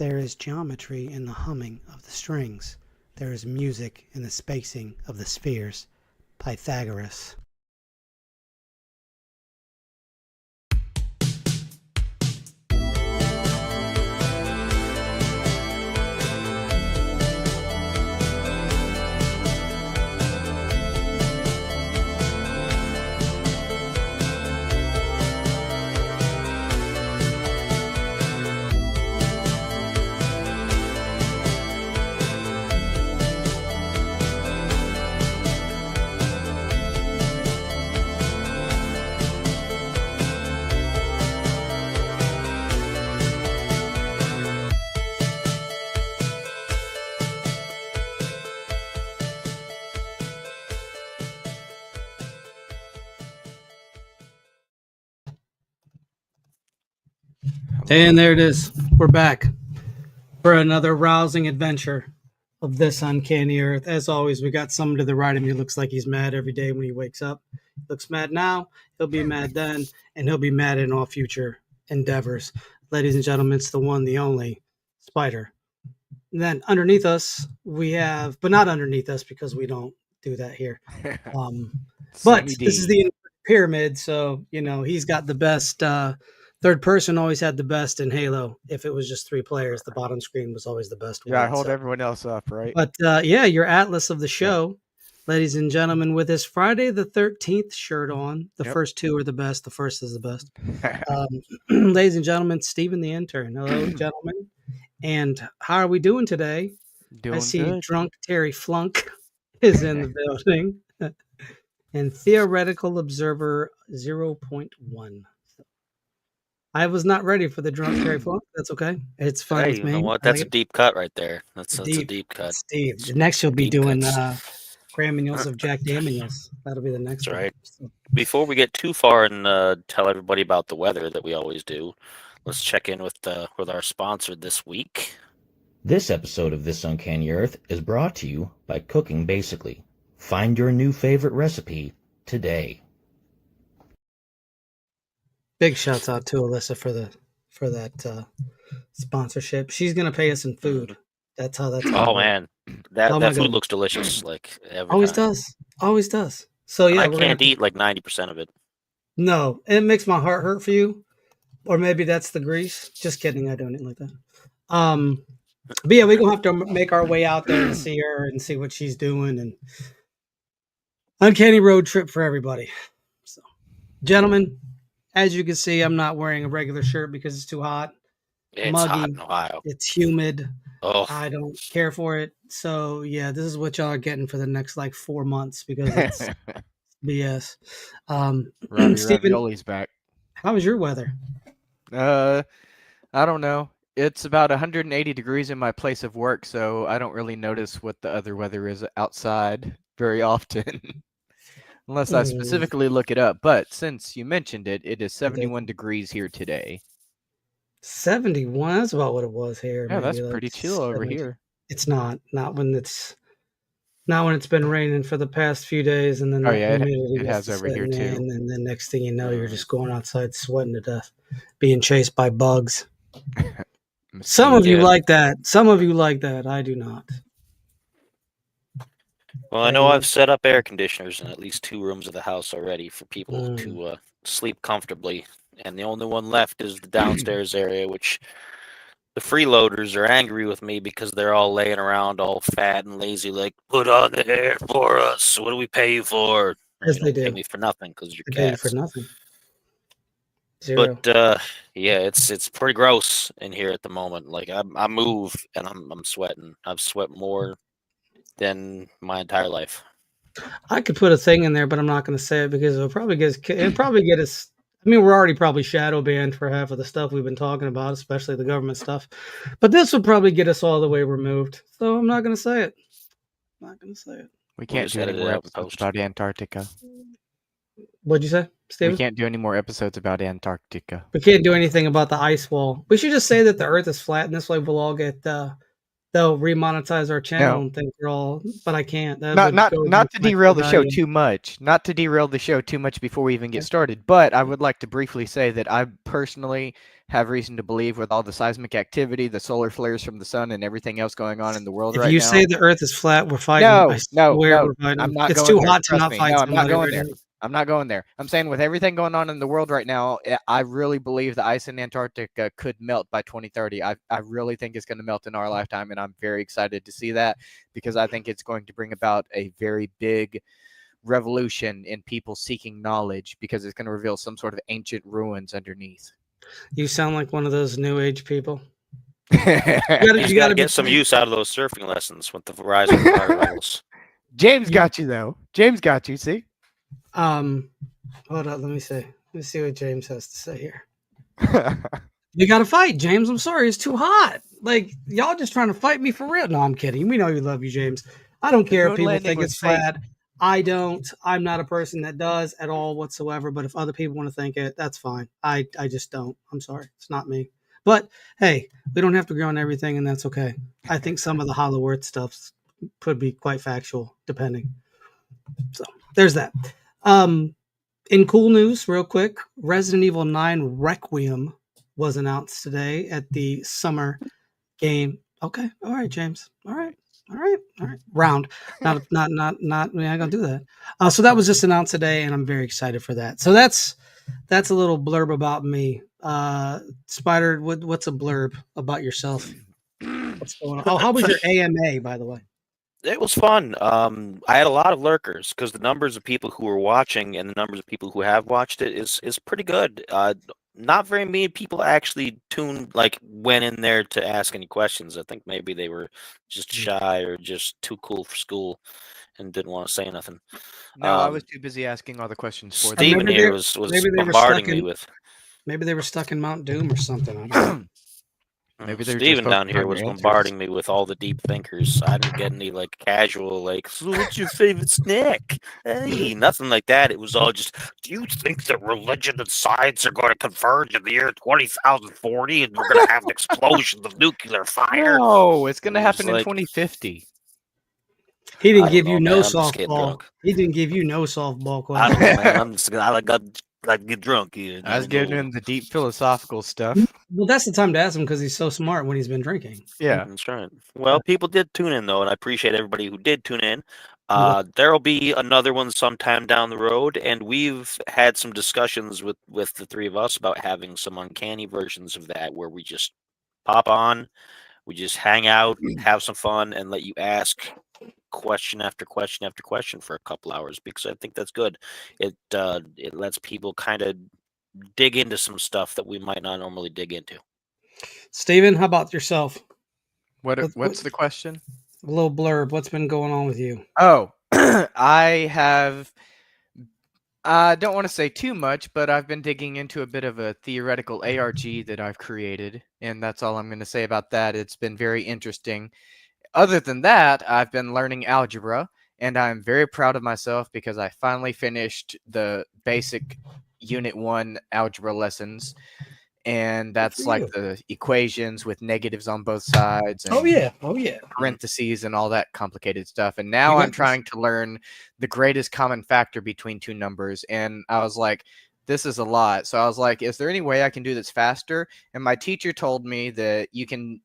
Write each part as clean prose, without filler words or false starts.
There is geometry in the humming of the strings. There is music in the spacing of the spheres. Pythagoras. And there it is. We're back for another rousing adventure of this uncanny earth. As always, we got someone to the right of me who looks like he's mad every day when he wakes up. He looks mad now, he'll be mad then, and he'll be mad in all future endeavors. Ladies and gentlemen, it's the one, the only Spider. And then underneath us, we have, but not underneath us because we don't do that here. But this is the pyramid, so he's got the best. Third person always had the best in Halo. If it was just 3 players, the bottom screen was always the best one. Yeah, I hold everyone else up, right? But your Atlas of the show, ladies and gentlemen, with his Friday the 13th shirt on. The first 2 are the best. The first is the best. Ladies and gentlemen, Steven the intern. Hello, gentlemen. And how are we doing today? I see good. Drunk Terry Flunk is in the building. And Theoretical Observer 0.1. I was not ready for the Drunk Terry Flunk. That's okay. It's fine with me. You know what? That's a deep cut right there. That's a deep cut. Steve. Next you'll be doing Graham Munoz of Jack Daniels. That'll be the next one. Right. So. Before we get too far and tell everybody about the weather that we always do, let's check in with our sponsor this week. This episode of This Uncanny Earth is brought to you by Cooking Basically. Find your new favorite recipe today. Big shouts out to Alyssa for that sponsorship. She's gonna pay us in food. That's how that's. Oh man, that food looks delicious. Like always does. So yeah, I can't eat like 90% of it. No, it makes my heart hurt for you, or maybe that's the grease. Just kidding. I don't eat like that. But yeah, we're gonna have to make our way out there and see her and see what she's doing, and uncanny road trip for everybody. So, gentlemen. As you can see, I'm not wearing a regular shirt because it's too hot. It's muggy, hot in Ohio. It's humid. Oh. I don't care for it. So, yeah, this is what y'all are getting for the next, 4 months because it's BS. Steven, back. How was your weather? I don't know. It's about 180 degrees in my place of work, so I don't really notice what the other weather is outside very often. Unless I specifically look it up. But since you mentioned it, it is 71 degrees here today. 71? That's about what it was here. Yeah, that's pretty chill over here. It's not when it's been raining for the past few days, and then it has over here too. And then the next thing you know, you're just going outside sweating to death, being chased by bugs. Some of you like that. Some of you like that. I do not. Well, I know I've set up air conditioners in at least 2 rooms of the house already for people to sleep comfortably. And the only one left is the downstairs area, which the freeloaders are angry with me because they're all laying around all fat and lazy, like, put on the air for us. What do we pay you for? Yes, they do. Pay me for nothing because you're cats. Pay you for nothing. Zero. But, it's pretty gross in here at the moment. Like, I move and I'm sweating. I've sweat more than my entire life. I could put a thing in there, but I'm not going to say it because it'll probably get us. I mean, we're already probably shadow banned for half of the stuff we've been talking about, especially the government stuff. But this would probably get us all the way removed. So I'm not going to say it. We can't do any more episodes about Antarctica. What'd you say, Steven? We can't do any more episodes about Antarctica. We can't do anything about the ice wall. We should just say that the Earth is flat, and this way we'll all get they'll remonetize our channel No. and think we're all, but I can't. That Not would go not against to my derail core the show value. too much. Not to derail the show too much before we even get started. But I would like to briefly say that I personally have reason to believe, with all the seismic activity, the solar flares from the sun, and everything else going on in the world If right you now. say the Earth is flat, we're fighting. I No, swear we're fighting. I'm not It's going too there. hot to Trust not me. fight No, I'm not somebody going right there. now. I'm not going there. I'm saying with everything going on in the world right now, I really believe the ice in Antarctica could melt by 2030. I really think it's going to melt in our lifetime, and I'm very excited to see that, because I think it's going to bring about a very big revolution in people seeking knowledge, because it's going to reveal some sort of ancient ruins underneath. You sound like one of those new age people. He's You got gotta to be get some quick. use out of those surfing lessons with the rising water levels. James got you though. James got you. See. Hold on. Let me see. Let me see what James has to say here. You got to fight, James. I'm sorry, it's too hot. Like, y'all just trying to fight me for real. No, I'm kidding. We know you love you, James. I don't care if moon people landing think was it's flat. I don't. I'm not a person that does at all whatsoever. But if other people want to think it, that's fine. I just don't. I'm sorry. It's not me. But hey, we don't have to agree on everything, and that's okay. I think some of the Hollow Earth stuff could be quite factual, depending. So there's that. In cool news, real quick, Resident Evil 9 Requiem was announced today at the summer game. Okay, all right, James. All right. Round. Not. We ain't gonna do that. So that was just announced today, and I'm very excited for that. So that's a little blurb about me. Spider, what's a blurb about yourself? What's going on? Oh, how was your AMA, by the way? It was fun. I had a lot of lurkers because the numbers of people who were watching and the numbers of people who have watched it is pretty good. Not very many people actually went in there to ask any questions. I think maybe they were just shy or just too cool for school and didn't want to say nothing. No, I was too busy asking all the questions for them. Steven here was bombarding me with. Maybe they were stuck in Mount Doom or something. I don't know. Maybe they're Steven just down here was bombarding me with all the deep thinkers. I didn't get any casual so what's your favorite snack? Hey, nothing like that. It was all just, do you think that religion and science are going to converge in the year 2040 and we're going to have an explosion of nuclear fire? No, it's going to happen in 2050. He didn't give you no man. I'm just getting softball. drunk. He didn't give you no softball I question. don't know, man. I'm just I like get drunk here. I was giving him the deep philosophical stuff. Well, that's the time to ask him because he's so smart when he's been drinking. Yeah, that's right. Well, people did tune in though, and I appreciate everybody who did tune in. There'll be another one sometime down the road, and we've had some discussions with the three of us about having some uncanny versions of that where we just pop on, we just hang out, have some fun, and let you ask question after question after question for a couple hours, because I think that's good. It lets people kind of dig into some stuff that we might not normally dig into. Steven, how about yourself? What's the question? A little blurb. What's been going on with you? Oh, I don't want to say too much, but I've been digging into a bit of a theoretical ARG that I've created, and that's all I'm going to say about that. It's been very interesting. Other than that, I've been learning algebra, and I'm very proud of myself because I finally finished the basic Unit 1 algebra lessons, and that's like the equations with negatives on both sides. And Oh yeah. parentheses and all that complicated stuff. And now I'm trying to learn the greatest common factor between two numbers, and I was like, this is a lot. So I was like, is there any way I can do this faster? And my teacher told me that you can,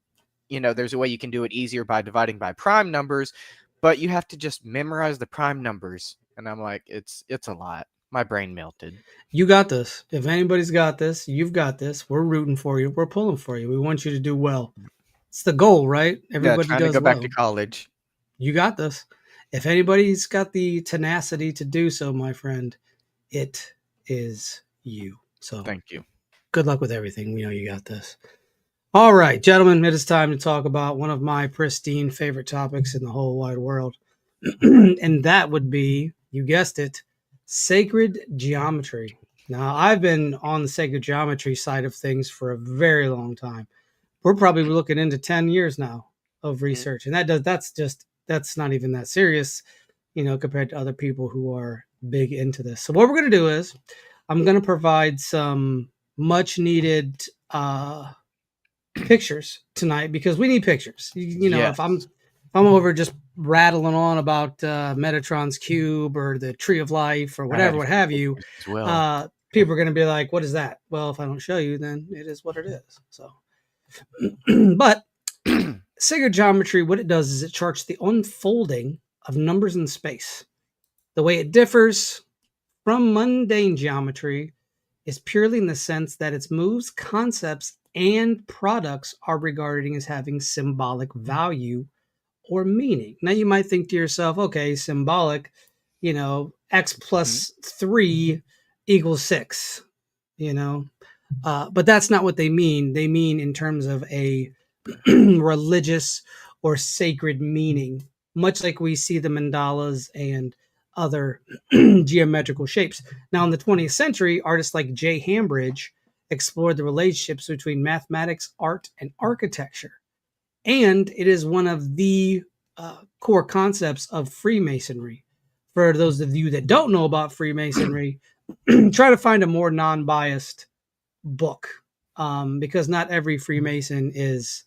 there's a way you can do it easier by dividing by prime numbers, but you have to just memorize the prime numbers. And I'm like, it's a lot. My brain melted. You got this. If anybody's got this, you've got this. We're rooting for you. We're pulling for you. We want you to do well. It's the goal, right? Everybody trying does to go well. back to college. You got this. If anybody's got the tenacity to do so, my friend, it is you. So thank you. Good luck with everything. We know you got this. All right, gentlemen, it is time to talk about one of my pristine favorite topics in the whole wide world. And that would be, you guessed it, sacred geometry. Now, I've been on the sacred geometry side of things for a very long time. We're probably looking into 10 years now of research. And that's not even that serious, compared to other people who are big into this. So what we're going to do is I'm going to provide some much needed pictures tonight because we need pictures. You know, Yes. if I'm over just rattling on about Metatron's cube or the Tree of Life or I whatever, had what a few have you, pictures as well. people are going to be like, "What is that?" Well, if I don't show you, then it is what it is. So, but sacred geometry, what it does is it charts the unfolding of numbers in space. The way it differs from mundane geometry is purely in the sense that its moves, concepts, and products are regarded as having symbolic value or meaning. Now, you might think to yourself, okay, symbolic, you know, x plus 3 equals 6, you know, but that's not what they mean. They mean in terms of a religious or sacred meaning, much like we see the mandalas and other geometrical shapes. Now, in the 20th century, artists like J. Hambridge explored the relationships between mathematics, art, and architecture. And it is one of the core concepts of Freemasonry. For those of you that don't know about Freemasonry, try to find a more non biased book because not every Freemason is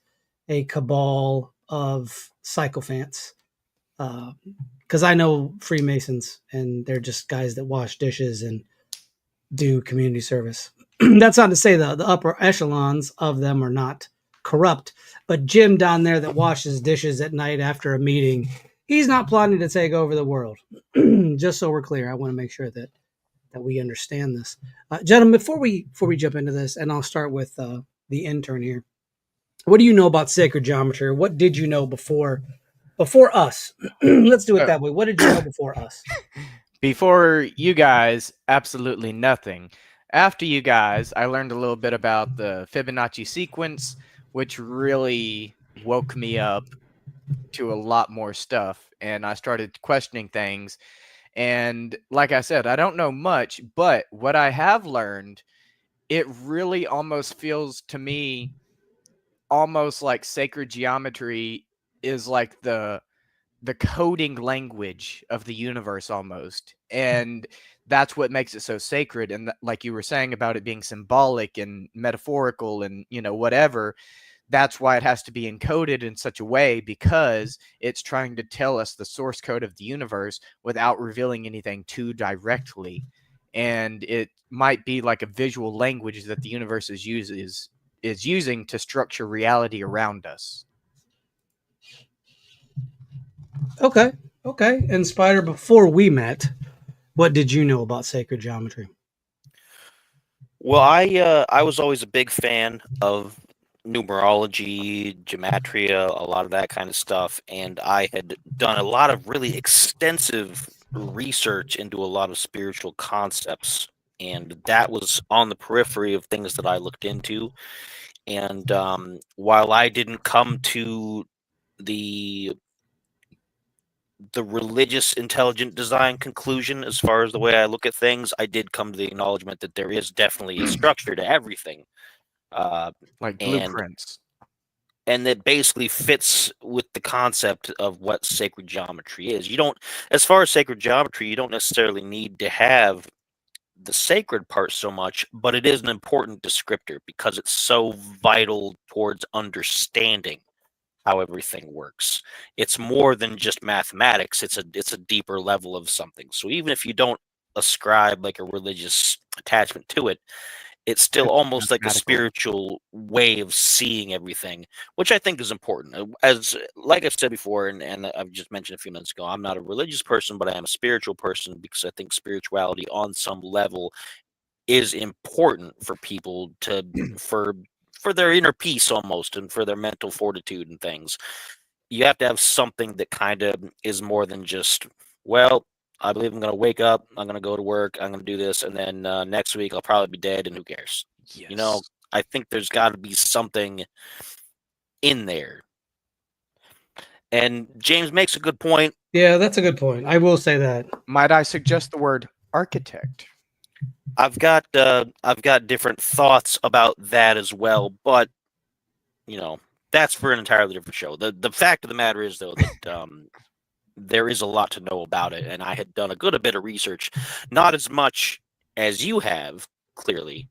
a cabal of sycophants. Because I know Freemasons and they're just guys that wash dishes and do community service. That's not to say the upper echelons of them are not corrupt, but Jim down there that washes dishes at night after a meeting, he's not plotting to take over the world. Just so we're clear, I want to make sure that we understand this, gentlemen. Before we jump into this, and I'll start with the intern here. What do you know about sacred geometry? What did you know before us? Let's do it that way. What did you know before us? Before you guys, absolutely nothing. After you guys, I learned a little bit about the Fibonacci sequence, which really woke me up to a lot more stuff. And I started questioning things. And like I said, I don't know much, but what I have learned, it really almost feels to me almost like sacred geometry is like the coding language of the universe almost. And that's what makes it so sacred. And like you were saying about it being symbolic and metaphorical and, you know, whatever, that's why it has to be encoded in such a way, because it's trying to tell us the source code of the universe without revealing anything too directly. And it might be like a visual language that the universe is using to structure reality around us. Okay. And Spider, before we met, what did you know about sacred geometry? Well, I was always a big fan of numerology, gematria, a lot of that kind of stuff, and I had done a lot of really extensive research into a lot of spiritual concepts, and that was on the periphery of things that I looked into. And while I didn't come to the religious intelligent design conclusion as far as the way I look at things, I did come to the acknowledgement that there is definitely a structure to everything. Like and blueprints. and that basically fits with the concept of what sacred geometry is. You don't, as far as sacred geometry, you don't necessarily need to have the sacred part so much, but it is an important descriptor because it's so vital towards understanding how everything works. It's more than just mathematics. It's a deeper level of something. So even if you don't ascribe like a religious attachment to it, it's still It's almost like a mathematical. spiritual way of seeing everything, which I think is important. As like I've said before, and I've just mentioned a few minutes ago, I'm not a religious person, but I am a spiritual person because I think spirituality on some level is important for people to for their inner peace almost, and for their mental fortitude and things. You have to have something that kind of is more than just, well, I believe I'm going to wake up, I'm going to go to work, I'm going to do this, and then next week I'll probably be dead, and who cares? Yes. You know, I think there's got to be something in there. And James makes a good point. Yeah, that's a good point. I will say that. Might I suggest the word architect? I've got different thoughts about that as well, but you know, that's for an entirely different show. The fact of the matter is, though, that there is a lot to know about it, and I had done a bit of research, not as much as you have, clearly,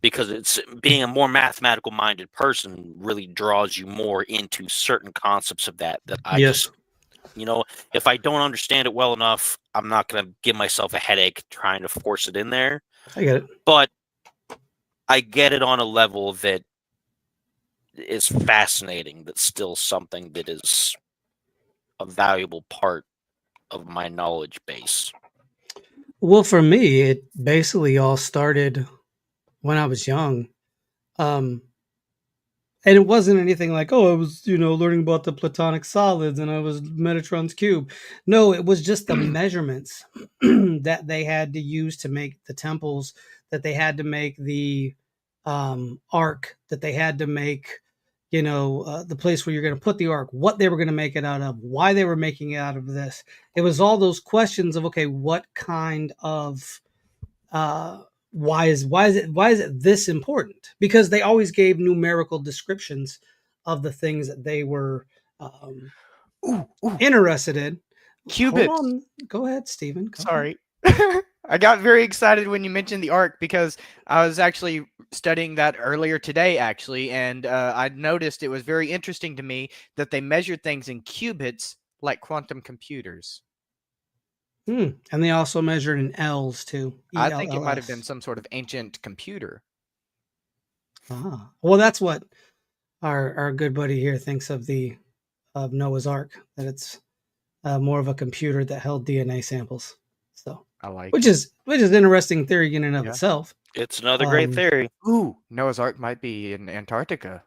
because it's being a more mathematical minded person really draws you more into certain concepts of that I Yes. just, if I don't understand it well enough, I'm not going to give myself a headache trying to force it in there. I get it. But I get it on a level that is fascinating. That's still something that is a valuable part of my knowledge base. Well, for me, it basically all started when I was young. And it wasn't anything like, oh, I was, learning about the platonic solids and I was Metatron's cube. No, it was just the measurements that they had to use to make the temples, that they had to make the ark, that they had to make, the place where you're going to put the ark, what they were going to make it out of, why they were making it out of this. It was all those questions of, okay, what kind of why is it this important? Because they always gave numerical descriptions of the things that they were interested in. Qubits. Hold on. Go ahead, Stephen. Go ahead. Sorry. I got very excited when you mentioned the arc because I was actually studying that earlier today, actually, and I noticed it was very interesting to me that they measured things in qubits like quantum computers. And they also measured in L's too. I think it might have ELLS. been some sort of ancient computer. Well, that's what our good buddy here thinks of Noah's Ark, that it's more of a computer that held DNA samples. So I like which is interesting theory in and of itself. It's another great theory. Ooh, Noah's Ark might be in Antarctica.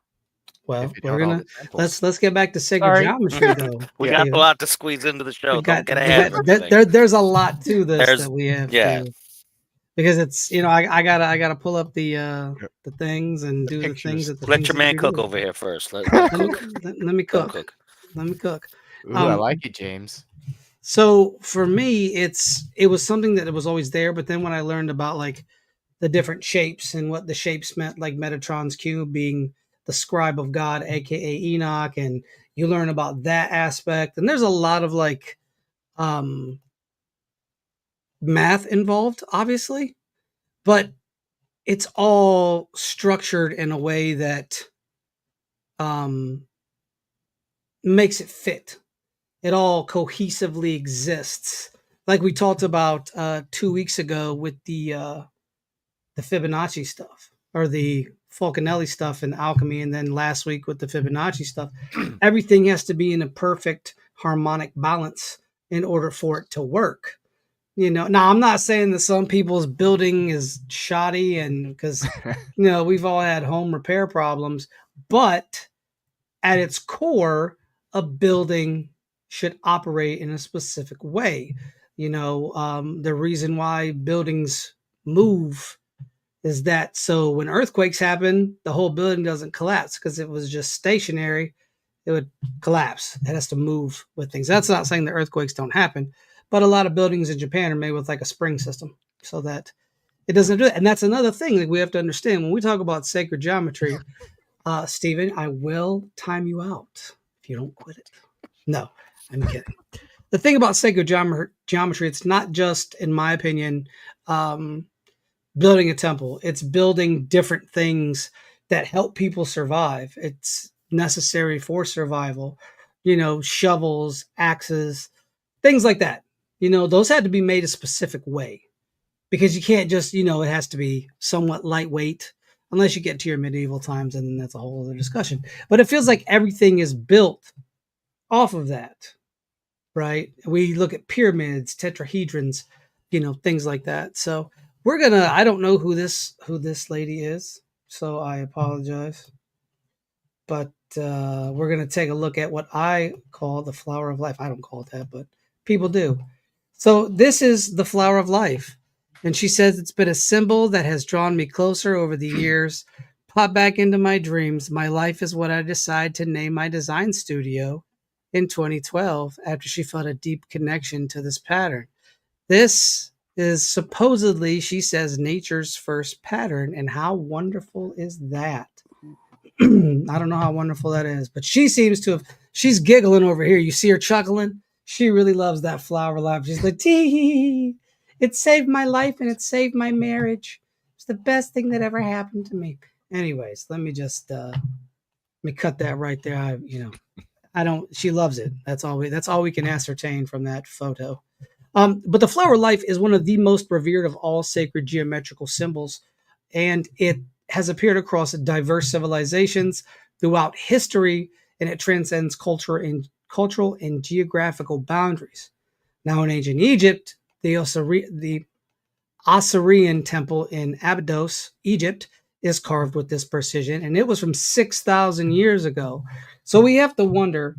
Well, if it we're held all gonna the samples. let's get back to sacred Sorry. geometry though. We Yeah. got a lot to squeeze into the show. Don't get ahead of everything. There's a lot to this There's- that we have yeah. to, because it's I gotta pull up the things and do the pictures. things that the Let things your that man you cook do. over here first. Let Let me go cook. Let me cook. Ooh, I Um, like it, James. So for me, it was something that was always there, but then when I learned about like the different shapes and what the shapes meant, like Metatron's cube being the scribe of God, aka Enoch, and you learn about that aspect, and there's a lot of like math involved, obviously, but it's all structured in a way that makes it fit. It all cohesively exists, like we talked about 2 weeks ago with the Fibonacci stuff, or the Falconelli stuff in alchemy, and then last week with the Fibonacci stuff. Everything has to be in a perfect harmonic balance in order for it to work. Now I'm not saying that some people's building is shoddy, and because we've all had home repair problems, but at its core, a building should operate in a specific way. The reason why buildings move is that so when earthquakes happen, the whole building doesn't collapse, because if it was just stationary, it would collapse. It has to move with things. That's not saying that earthquakes don't happen, but a lot of buildings in Japan are made with like a spring system so that it doesn't do it. And that's another thing that we have to understand when we talk about sacred geometry. Stephen, I will time you out if you don't quit it. No, I'm kidding. The thing about sacred geometry, it's not just, in my opinion, building a temple. It's building different things that help people survive. It's necessary for survival. Shovels, axes, things like that. Those had to be made a specific way, because you can't just, it has to be somewhat lightweight, unless you get to your medieval times, and then that's a whole other discussion. But it feels like everything is built off of that, right? We look at pyramids, tetrahedrons, things like that. So I don't know who this lady is, so I apologize. But we're gonna take a look at what I call the flower of life. I don't call it that, but people do. So this is the flower of life. And she says, it's been a symbol that has drawn me closer over the years. Pop back into my dreams. My life is what I decide to name my design studio in 2012, after she felt a deep connection to this pattern. This is supposedly, she says, nature's first pattern. And how wonderful is that? I don't know how wonderful that is, but she seems to have, she's giggling over here. You see her chuckling? She really loves that flower life. She's like, tee, it saved my life and it saved my marriage. It's the best thing that ever happened to me. Anyways, let me just let me cut that right there. I don't. She loves it. That's all we can ascertain from that photo. But the flower of life is one of the most revered of all sacred geometrical symbols, and it has appeared across diverse civilizations throughout history, and it transcends cultural and geographical boundaries. Now, in ancient Egypt, the Osirian temple in Abydos, Egypt, is carved with this precision, and it was from 6,000 years ago. So we have to wonder,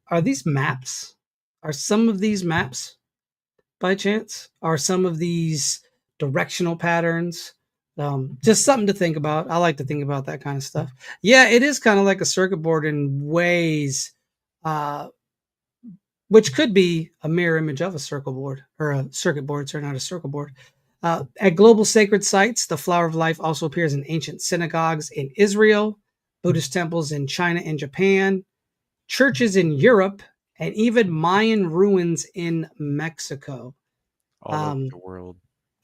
are these maps? Are some of these maps by chance? Are some of these directional patterns? Just something to think about. I like to think about that kind of stuff. Yeah, it is kind of like a circuit board in ways, which could be a mirror image of a circle board or a circuit board, sorry, not a circle board. At global sacred sites, the flower of life also appears in ancient synagogues in Israel, Buddhist temples in China and Japan, churches in Europe, and even Mayan ruins in Mexico. All over the world.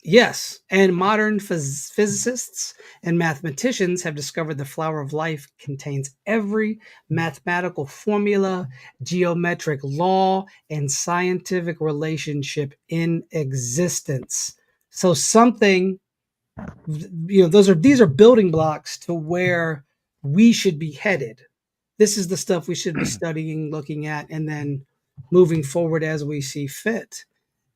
Yes, and modern physicists and mathematicians have discovered the flower of life contains every mathematical formula, geometric law, and scientific relationship in existence. So something, these are building blocks to where we should be headed. This is the stuff we should be studying, looking at, and then moving forward as we see fit.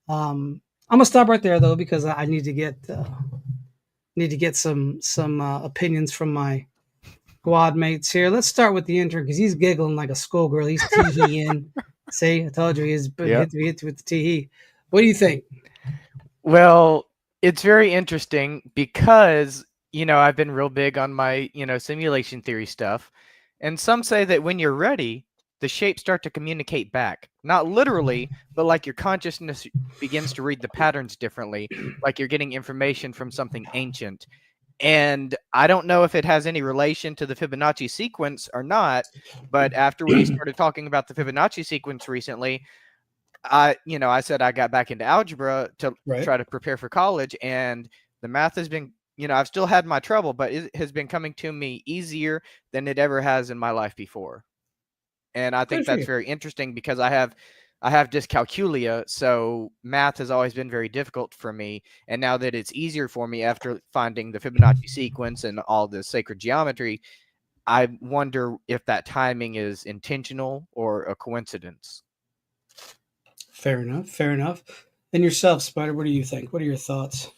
I'm gonna stop right there though, because I need to get some opinions from my squad mates here. Let's start with the intern because he's giggling like a schoolgirl. He's tee-hee-ing. See, I told you he's hit with the tee-hee. What do you think? Well, it's very interesting because, I've been real big on my, simulation theory stuff. And some say that when you're ready, the shapes start to communicate back. Not literally, but like your consciousness begins to read the patterns differently, like you're getting information from something ancient. And I don't know if it has any relation to the Fibonacci sequence or not, but after we started talking about the Fibonacci sequence recently, I said I got back into algebra to try to prepare for college, and the math has been, I've still had my trouble, but it has been coming to me easier than it ever has in my life before. And I think that's very interesting because I have dyscalculia, so math has always been very difficult for me. And now that it's easier for me after finding the Fibonacci sequence and all the sacred geometry, I wonder if that timing is intentional or a coincidence. Fair enough. And yourself, Spider, what do you think? What are your thoughts?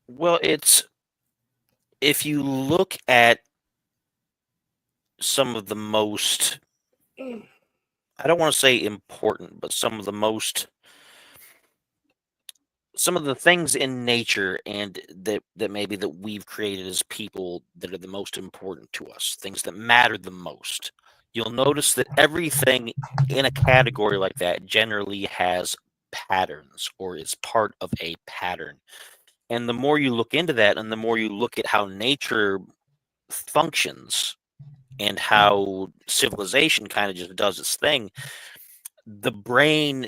Well, if you look at some of the most, I don't want to say important, but some of the things in nature and that maybe that we've created as people that are the most important to us, things that matter the most, you'll notice that everything in a category like that generally has patterns or is part of a pattern. And the more you look into that and the more you look at how nature functions and how civilization kind of just does its thing, the brain,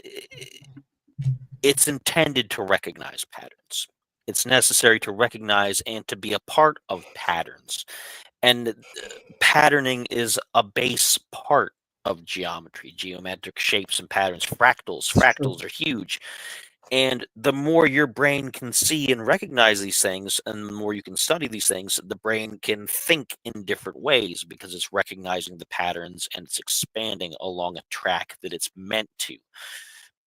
it's intended to recognize patterns. It's necessary to recognize and to be a part of patterns. And patterning is a base part of geometry, geometric shapes and patterns, fractals are huge. And the more your brain can see and recognize these things, and the more you can study these things, the brain can think in different ways because it's recognizing the patterns and it's expanding along a track that it's meant to.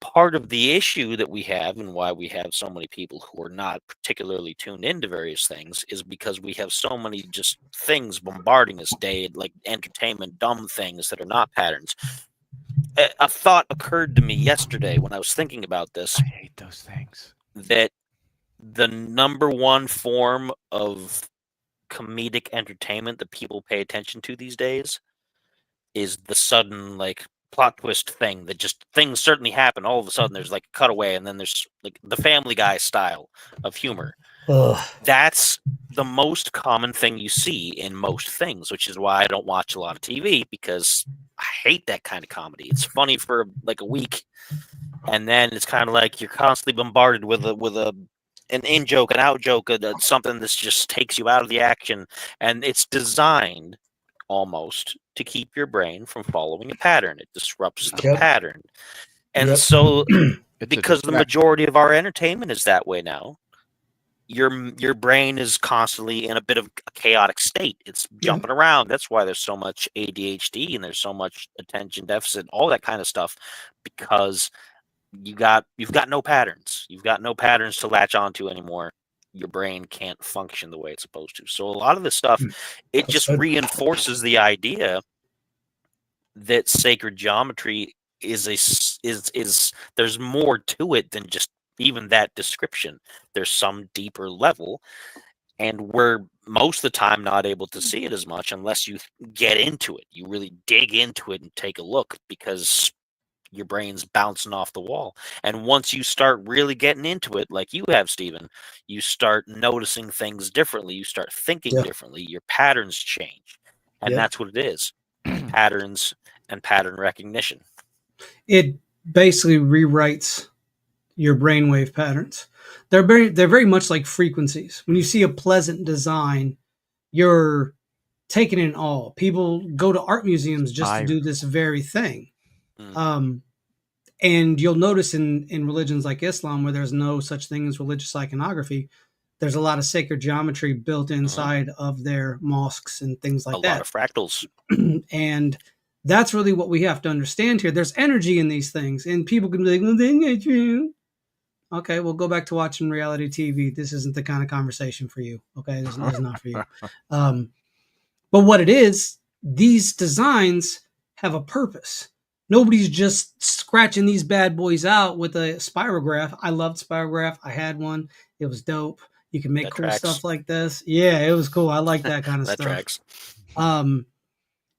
Part of the issue that we have and why we have so many people who are not particularly tuned into various things is because we have so many just things bombarding us day, like entertainment, dumb things that are not patterns. A thought occurred to me yesterday when I was thinking about this. I hate those things. That the number one form of comedic entertainment that people pay attention to these days is the sudden, like, plot twist thing that just things certainly happen. All of a sudden, there's like a cutaway, and then there's like the Family Guy style of humor. Ugh. That's the most common thing you see in most things, which is why I don't watch a lot of TV, because I hate that kind of comedy. It's funny for like a week, and then it's kind of like you're constantly bombarded with a an in joke, an out joke, something that just takes you out of the action, and it's designed almost to keep your brain from following a pattern. It disrupts the Yep. pattern, and Yep. so It's because the majority of our entertainment is that way now, your brain is constantly in a bit of a chaotic state. It's jumping around. That's why there's so much ADHD and there's so much attention deficit, all that kind of stuff, because you've got no patterns. You've got no patterns to latch onto anymore. Your brain can't function the way it's supposed to. So a lot of this stuff, it just reinforces the idea that sacred geometry is there's more to it than just even that description. There's some deeper level, and we're most of the time not able to see it as much unless you get into it. You really dig into it and take a look, because your brain's bouncing off the wall. And once you start really getting into it, like you have, Stephen, you start noticing things differently. You start thinking differently. Your patterns change. And that's what it is. Patterns and pattern recognition. It basically rewrites your brainwave patterns. They're very much like frequencies. When you see a pleasant design, you're taking in awe. People go to art museums just to do this very thing. And you'll notice in religions like Islam, where there's no such thing as religious iconography, there's a lot of sacred geometry built inside of their mosques and things like that. A lot of fractals. And that's really what we have to understand here. There's energy in these things, and people can be like, well, that's not true. Okay, well, go back to watching reality TV. This isn't the kind of conversation for you. Okay, this is not for you. But what it is, these designs have a purpose. Nobody's just scratching these bad boys out with a spirograph. I loved spirograph. I had one. It was dope. You can make cool stuff like this. Yeah, it was cool. I like that kind of that stuff. Tracks.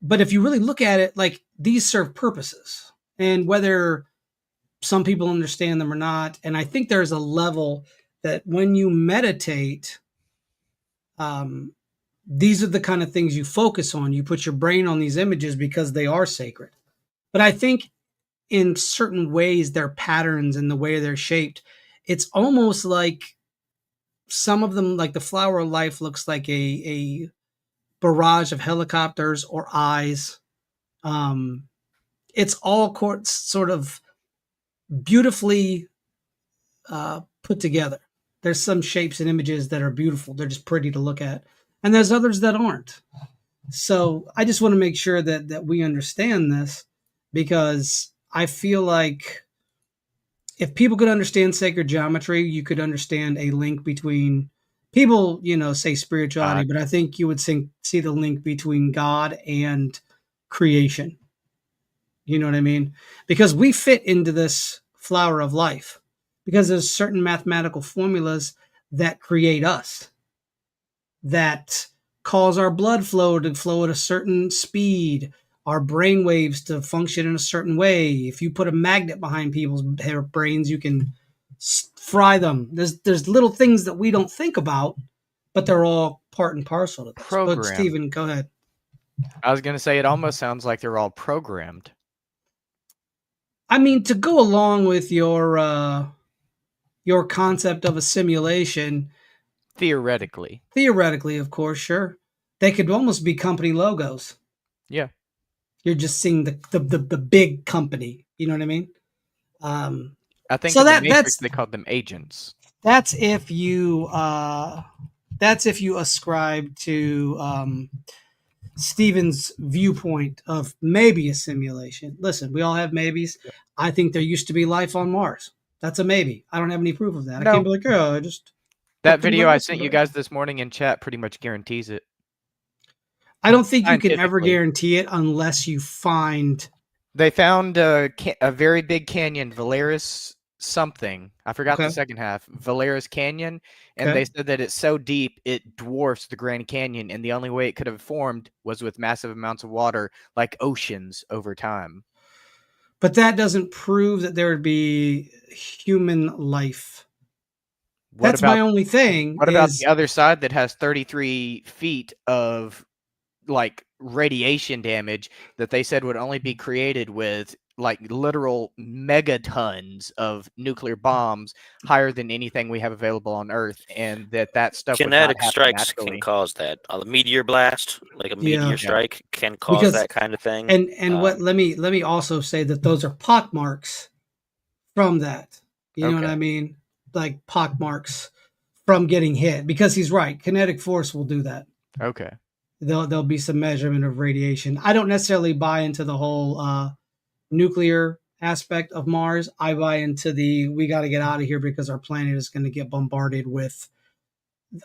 But if you really look at it, like, these serve purposes, and whether some people understand them or not, and I think there's a level that when you meditate, these are the kind of things you focus on. You put your brain on these images because they are sacred. But I think in certain ways, their patterns and the way they're shaped, it's almost like some of them, like the flower of life, looks like a barrage of helicopters or eyes. It's all sort of beautifully put together. There's some shapes and images that are beautiful. They're just pretty to look at. And there's others that aren't. So I just want to make sure that we understand this, because I feel like if people could understand sacred geometry, you could understand a link between people, say spirituality, but I think you would see the link between God and creation. You know what I mean? Because we fit into this flower of life, because there's certain mathematical formulas that create us, that cause our blood flow to flow at a certain speed, our brain waves to function in a certain way. If you put a magnet behind people's brains, you can fry them. There's little things that we don't think about, but they're all part and parcel to this. But Stephen, go ahead. I was going to say, it almost sounds like they're all programmed. I mean, to go along with your concept of a simulation, theoretically, of course, sure, they could almost be company logos. Yeah, you're just seeing the big company. You know what I mean? I think so. That's they called them agents. That's if you ascribe to Stephen's viewpoint of maybe a simulation. Listen, we all have maybes. Yeah. I think there used to be life on Mars. That's a maybe. I don't have any proof of that. No. I can't be like, oh, I just... That video I sent you guys this morning in chat pretty much guarantees it. I don't think you can ever guarantee it unless you find... They found a very big canyon, Valaris something. I forgot the second half. Valaris Canyon. And they said that it's so deep, it dwarfs the Grand Canyon. And the only way it could have formed was with massive amounts of water, like oceans over time. But that doesn't prove that there would be human life. That's my only thing. What about the other side that has 33 feet of like radiation damage that they said would only be created with like literal megatons of nuclear bombs higher than anything we have available on Earth, and that stuff would not Kinetic happen strikes naturally. can cause that. A meteor blast, like a Yeah. meteor strike, can cause Because- that kind of thing. And what let me also say that those are pockmarks from that. You know what Okay. I mean? Like pockmarks from getting hit. Because he's right. Kinetic force will do that. Okay. There'll be some measurement of radiation. I don't necessarily buy into the whole nuclear aspect of Mars. I buy into we got to get out of here because our planet is going to get bombarded with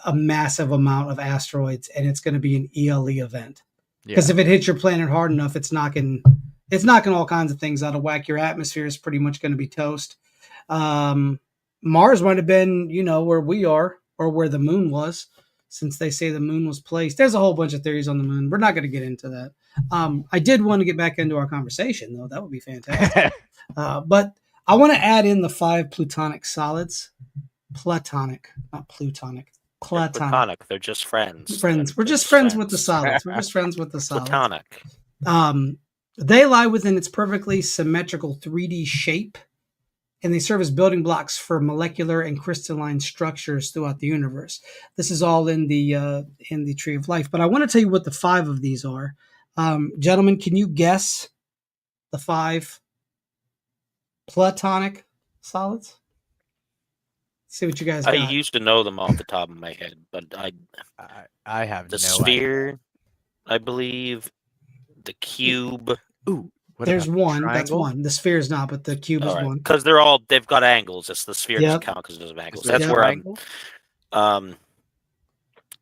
a massive amount of asteroids, and it's going to be an ELE event. Yeah. Because if it hits your planet hard enough, it's knocking all kinds of things out of whack. Your atmosphere is pretty much going to be toast. Mars might have been, where we are or where the moon was, since they say the moon was placed. There's a whole bunch of theories on the moon. We're not going to get into that. I did want to get back into our conversation, though. That would be fantastic. But I want to add in the 5 plutonic solids. Platonic, not plutonic. Platonic. They're just friends. Friends. We're just friends with the solids. We're just friends with the solids. Platonic. They lie within its perfectly symmetrical 3D shape, and they serve as building blocks for molecular and crystalline structures throughout the universe. This is all in the Tree of Life. But I want to tell you what the 5 of these are. Gentlemen, can you guess the 5 platonic solids? See what you guys got. I used to know them off the top of my head, but I have the no sphere, idea. I believe, the cube. Ooh, what There's about the one. That's triangle? one. The sphere is not, but the cube is one. Because they've got angles. It's the sphere doesn't count because it doesn't have angles. Is there That's a where triangle?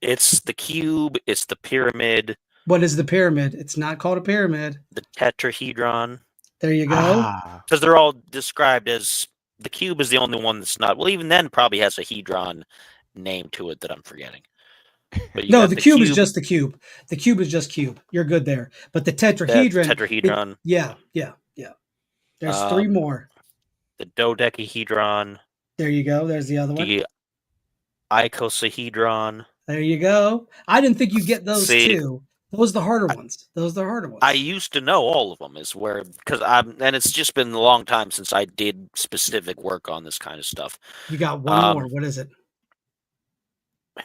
it's the cube, it's the pyramid, What is the pyramid? It's not called a pyramid. the tetrahedron. There you go. Ah, Because they're all described as, the cube is the only one that's not. Well, even then, probably has a hedron name to it that I'm forgetting. But you No, got the cube is just the cube. The cube is just cube. You're good there. But the tetrahedron. tetrahedron, Yeah. There's 3 more. the dodecahedron, There you go. There's the other one. the icosahedron. There you go. I didn't think you'd get those See, two. Those are the harder ones. Those are the harder ones. I used to know all of them, and it's just been a long time since I did specific work on this kind of stuff. You got one more. What is it? Do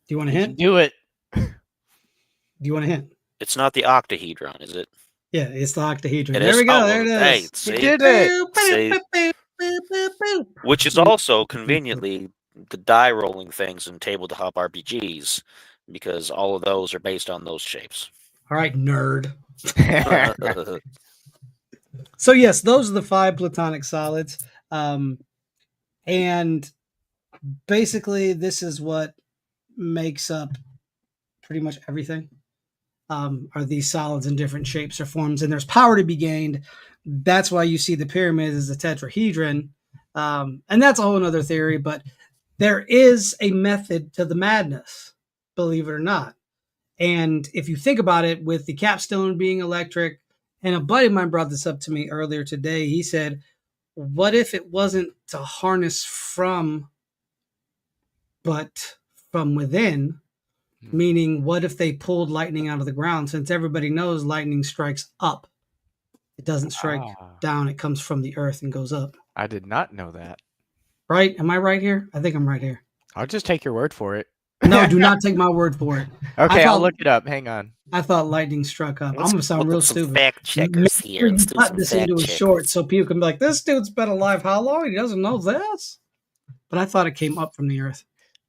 you want a you hint? can do it. Do you want a hint? It's not the octahedron, is it? Yeah, it's the octahedron. It There is? we go. Oh, there it hey, is. see? You did it. Which is also conveniently the die rolling things in tabletop RPGs, because all of those are based on those shapes. All right, nerd. So yes, those are the 5 platonic solids. And basically this is what makes up pretty much everything. Are these solids in different shapes or forms, and there's power to be gained. That's why you see the pyramid as a tetrahedron. And that's a whole other theory, but there is a method to the madness, believe it or not. And if you think about it, with the capstone being electric, and a buddy of mine brought this up to me earlier today, he said, what if it wasn't to harness from, but from within? Meaning, what if they pulled lightning out of the ground? Since everybody knows lightning strikes up. It doesn't strike down. It comes from the earth and goes up. I did not know that. Right? Am I right here? I think I'm right here. I'll just take your word for it. No, do not take my word for it. Okay, I'll look it up. Hang on. I thought lightning struck up. I'm going to sound real stupid. Fact checkers here. Maybe cut this into a short so people can be like, this dude's been alive how long? He doesn't know this. But I thought it came up from the earth.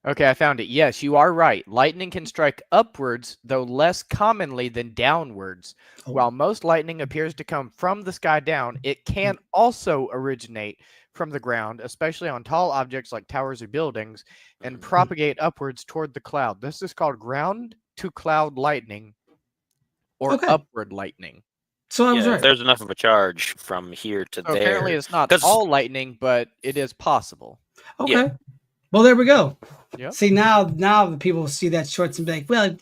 Okay, I found it. Yes, you are right. Lightning can strike upwards, though less commonly than downwards. Oh. While most lightning appears to come from the sky down, it can also originate from the ground, especially on tall objects like towers or buildings, and propagate upwards toward the cloud. This is called ground-to-cloud lightning, or upward lightning. So I was right. There's enough of a charge from here to So there. apparently it's not all lightning, but it is possible. Okay. Yeah. Well, there we go. Yep. See, now the people will see that shorts and be like, well,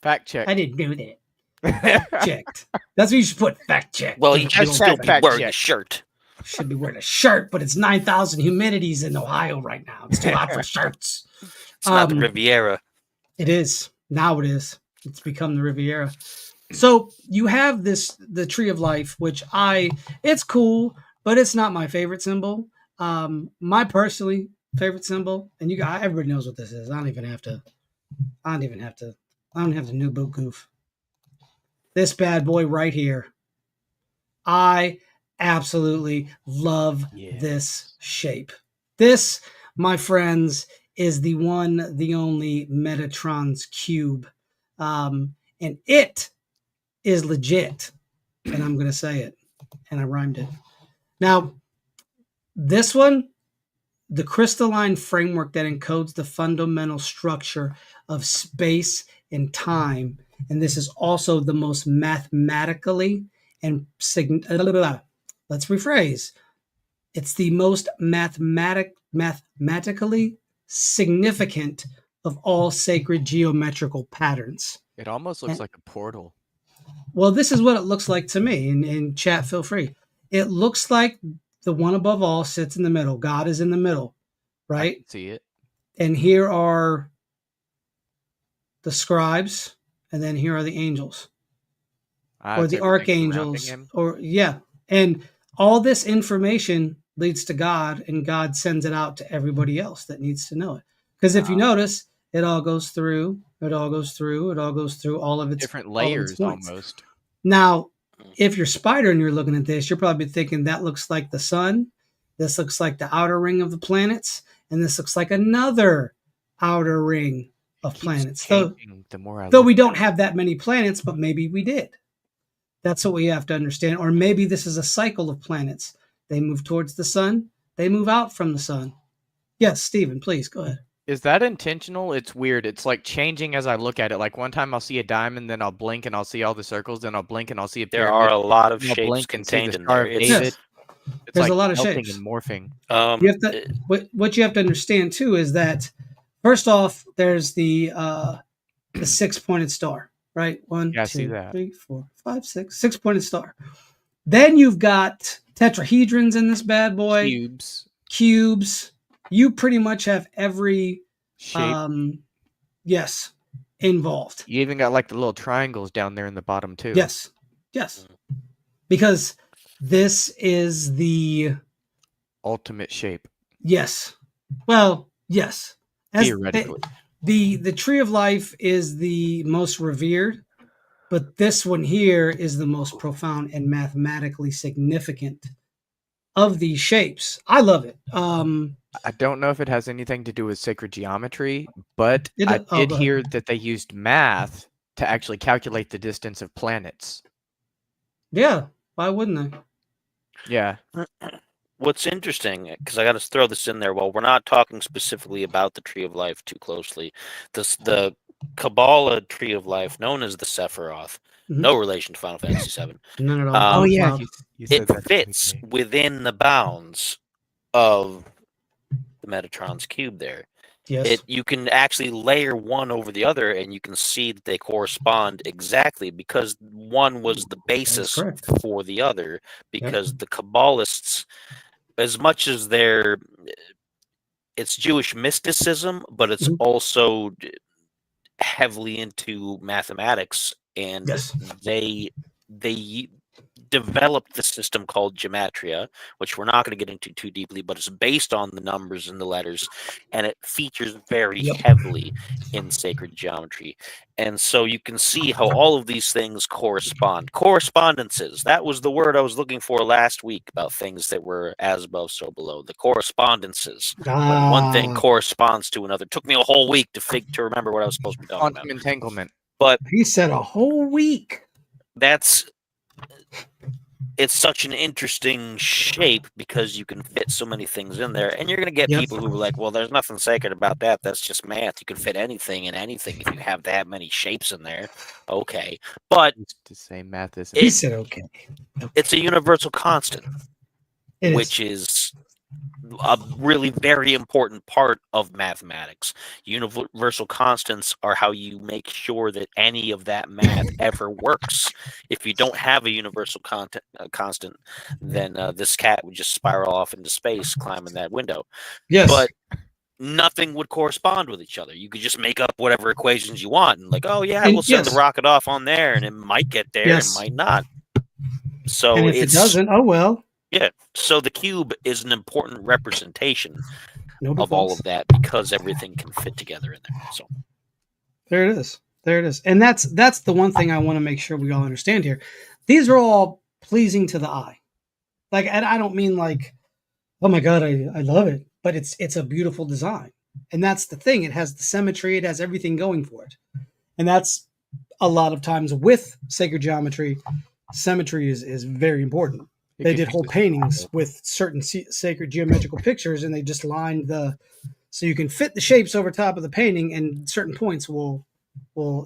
Fact check. I didn't do that. Checked. That's what you should put. Fact check. Well, he should still be fact wearing a check. shirt. Should be wearing a shirt, but it's 9,000 humidities in Ohio right now. It's too hot for shirts. It's not the Riviera. It is. Now it is. It's become the Riviera. So you have the tree of life, which it's cool, but it's not my favorite symbol. My personally favorite symbol, and everybody knows what this is. I don't even have to. I don't have to new boot goof. This bad boy right here. I absolutely love this shape. This, my friends, is the one, the only Metatron's cube, and it is legit. And I'm going to say it, and I rhymed it. Now, this one, the crystalline framework that encodes the fundamental structure of space and time, and this is also the most mathematically and let's rephrase. It's the most mathematically significant of all sacred geometrical patterns. It almost looks like a portal. Well, this is what it looks like to me. And chat, feel free. It looks like the one above all sits in the middle. God is in the middle, right? I can see it. And here are the scribes, and then here are the angels. Or the archangels, and all this information leads to God, and God sends it out to everybody else that needs to know it. Because if you notice, it all goes through all of its different layers almost. Now, if you're Spider and you're looking at this, you're probably thinking that looks like the sun, this looks like the outer ring of the planets, and this looks like another outer ring of planets. Though we don't have that many planets, but maybe we did. That's what we have to understand. Or maybe this is a cycle of planets. They move towards the sun. They move out from the sun. Yes, Steven, please go ahead. Is that intentional? It's weird. It's like changing as I look at it. Like one time I'll see a diamond, then I'll blink and I'll see all the circles, then I'll blink and I'll see a pyramid. There are a lot of shapes contained in there. There's like a lot of shapes and morphing. What you have to understand too is that first off, there's the 6-pointed star. Right? 1, 2, 3, 4, 5, 6. 6-pointed star. Then you've got tetrahedrons in this bad boy. Cubes. You pretty much have every shape. Involved. You even got like the little triangles down there in the bottom too. Yes. Because this is the ultimate shape. Yes. Well, yes. Theoretically. The tree of life is the most revered, but this one here is the most profound and mathematically significant of these shapes. I love it. I don't know if it has anything to do with sacred geometry, but I did hear that they used math to actually calculate the distance of planets. Yeah, why wouldn't they? Yeah. What's interesting, because I got to throw this in there, while we're not talking specifically about the Tree of Life too closely, the Kabbalah Tree of Life, known as the Sephiroth, no relation to Final Fantasy VII. None at all. You it fits within the bounds of the Metatron's cube there. Yes. You can actually layer one over the other, and you can see that they correspond exactly because one was the basis for the other. Because the Kabbalists, as much as it's Jewish mysticism, but it's also heavily into mathematics, and they developed the system called gematria, which we're not going to get into too deeply, but it's based on the numbers and the letters, and it features very heavily in sacred geometry. And so you can see how all of these things correspond. Correspondences, that was the word I was looking for last week about things that were as above, so below. The correspondences. When one thing corresponds to another. It took me a whole week to remember what I was supposed to be talking about. Quantum entanglement. But he said a whole week. It's such an interesting shape because you can fit so many things in there, and you're going to get people who are like, well, there's nothing sacred about that. That's just math. You can fit anything in anything if you have that many shapes in there. Okay. But it's the same math, isn't he said okay. It's a universal constant, which is a really very important part of mathematics. Universal constants are how you make sure that any of that math ever works. If you don't have a universal constant, then this cat would just spiral off into space, climbing that window. Yes. But nothing would correspond with each other. You could just make up whatever equations you want, and like, oh yeah, And we'll send the yes. rocket off on there, and it might get there, Yes. and might not. So And if it doesn't, oh well. Yeah. So the cube is an important representation No of all defense. of that because everything can fit together in there. So There it is. There it is. And that's the one thing I want to make sure we all understand here. These are all pleasing to the eye. Like, and I don't mean like, oh my God, I love it. But it's a beautiful design. And that's the thing. It has the symmetry, it has everything going for it. And that's a lot of times with sacred geometry, symmetry is very important. They did whole paintings with certain sacred geometrical pictures, and they just lined so you can fit the shapes over top of the painting, and certain points will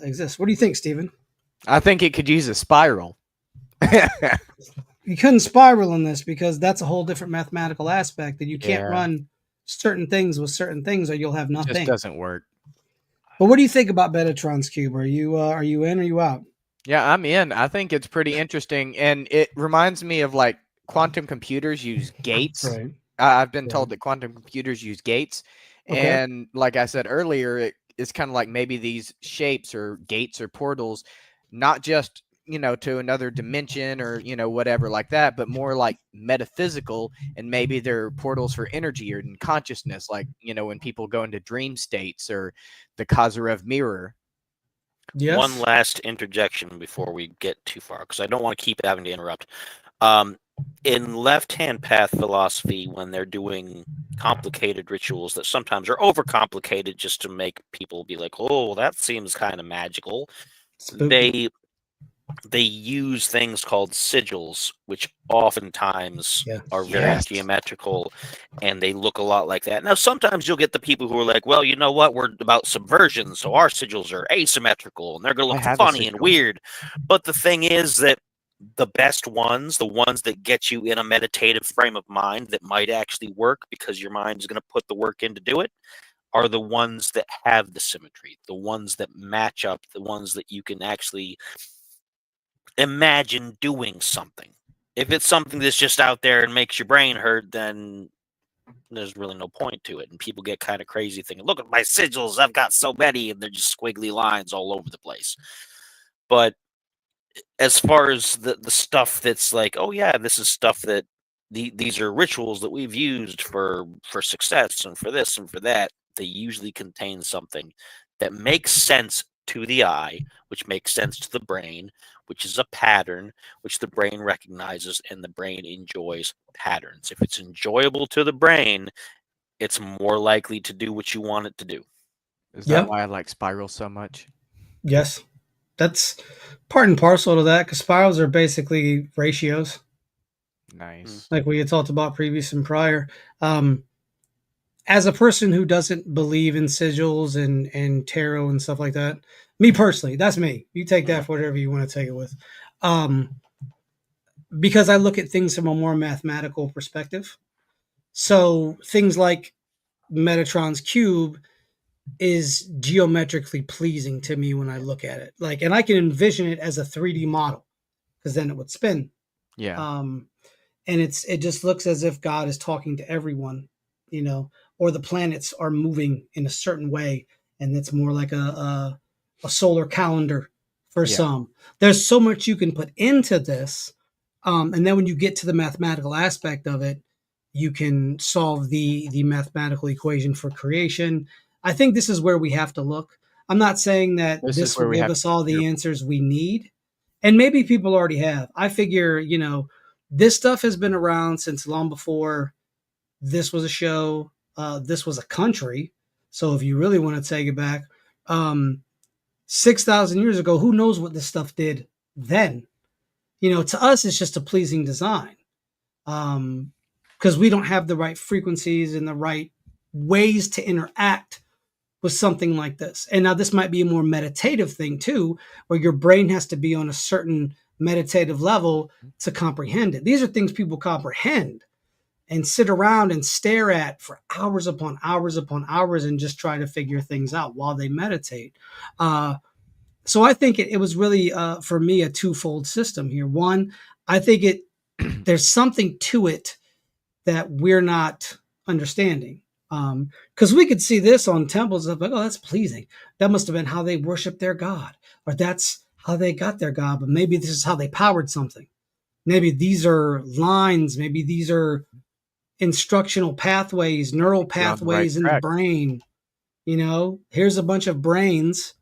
exist. What do you think, Stephen? I think it could use a spiral. You couldn't spiral in this because that's a whole different mathematical aspect that you can't run certain things with certain things, or you'll have nothing. It just doesn't work. But what do you think about Betatron's cube? Are you in or are you out? Yeah, I'm in. I think it's pretty interesting, and it reminds me of like quantum computers use gates. Right. I've been told that quantum computers use gates, Okay. and like I said earlier, it's kind of like maybe these shapes or gates or portals, not just to another dimension or whatever like that, but more like metaphysical, and maybe they're portals for energy or in consciousness, like when people go into dream states or the Kazarev mirror. Yes. one last interjection before we get too far, because I don't want to keep having to interrupt. In left-hand path philosophy, when they're doing complicated rituals that sometimes are overcomplicated just to make people be like, oh, that seems kind of magical, Spooky. they use things called sigils, which oftentimes are very geometrical, and they look a lot like that. Now, sometimes you'll get the people who are like, well, you know what? We're about subversion, so our sigils are asymmetrical, and they're going to look funny and weird. But the thing is that the best ones, the ones that get you in a meditative frame of mind that might actually work because your mind is going to put the work in to do it, are the ones that have the symmetry, the ones that match up, the ones that you can actually imagine doing something. If it's something that's just out there and makes your brain hurt, then there's really no point to it. And people get kind of crazy thinking, look at my sigils, I've got so many, and they're just squiggly lines all over the place. But as far as the stuff that's like, oh yeah, this is stuff that these are rituals that we've used for success and for this and for that, they usually contain something that makes sense to the eye, which makes sense to the brain, which is a pattern which the brain recognizes, and the brain enjoys patterns. If it's enjoyable to the brain, it's more likely to do what you want it to do. Is that why I like spirals so much? Yes. That's part and parcel to that, because spirals are basically ratios. Nice. Like we had talked about previous and prior. As a person who doesn't believe in sigils and tarot and stuff like that, me personally, that's me. You take that for whatever you want to take it with. Because I look at things from a more mathematical perspective. So things like Metatron's cube is geometrically pleasing to me when I look at it. Like, and I can envision it as a 3D model, because then it would spin. Yeah. And it just looks as if God is talking to everyone, or the planets are moving in a certain way, and it's more like a solar calendar for some. There's so much you can put into this, and then when you get to the mathematical aspect of it, you can solve the mathematical equation for creation. I think this is where we have to look. I'm not saying that this will give us all the answers we need, and maybe people already have. I figure, this stuff has been around since long before this was a show. This was a country. So if you really want to take it back, 6,000 years ago, who knows what this stuff did then? To us, it's just a pleasing design, because we don't have the right frequencies and the right ways to interact with something like this. And now this might be a more meditative thing too, where your brain has to be on a certain meditative level to comprehend it. These are things people comprehend and sit around and stare at for hours upon hours upon hours and just try to figure things out while they meditate. So I think it was really, for me, a twofold system here. One, I think there's something to it that we're not understanding. Because we could see this on temples of like, oh, that's pleasing. That must have been how they worshiped their god, or that's how they got their god. But maybe this is how they powered something. Maybe these are lines. Maybe these are instructional pathways, neural pathways in the brain. Here's a bunch of brains.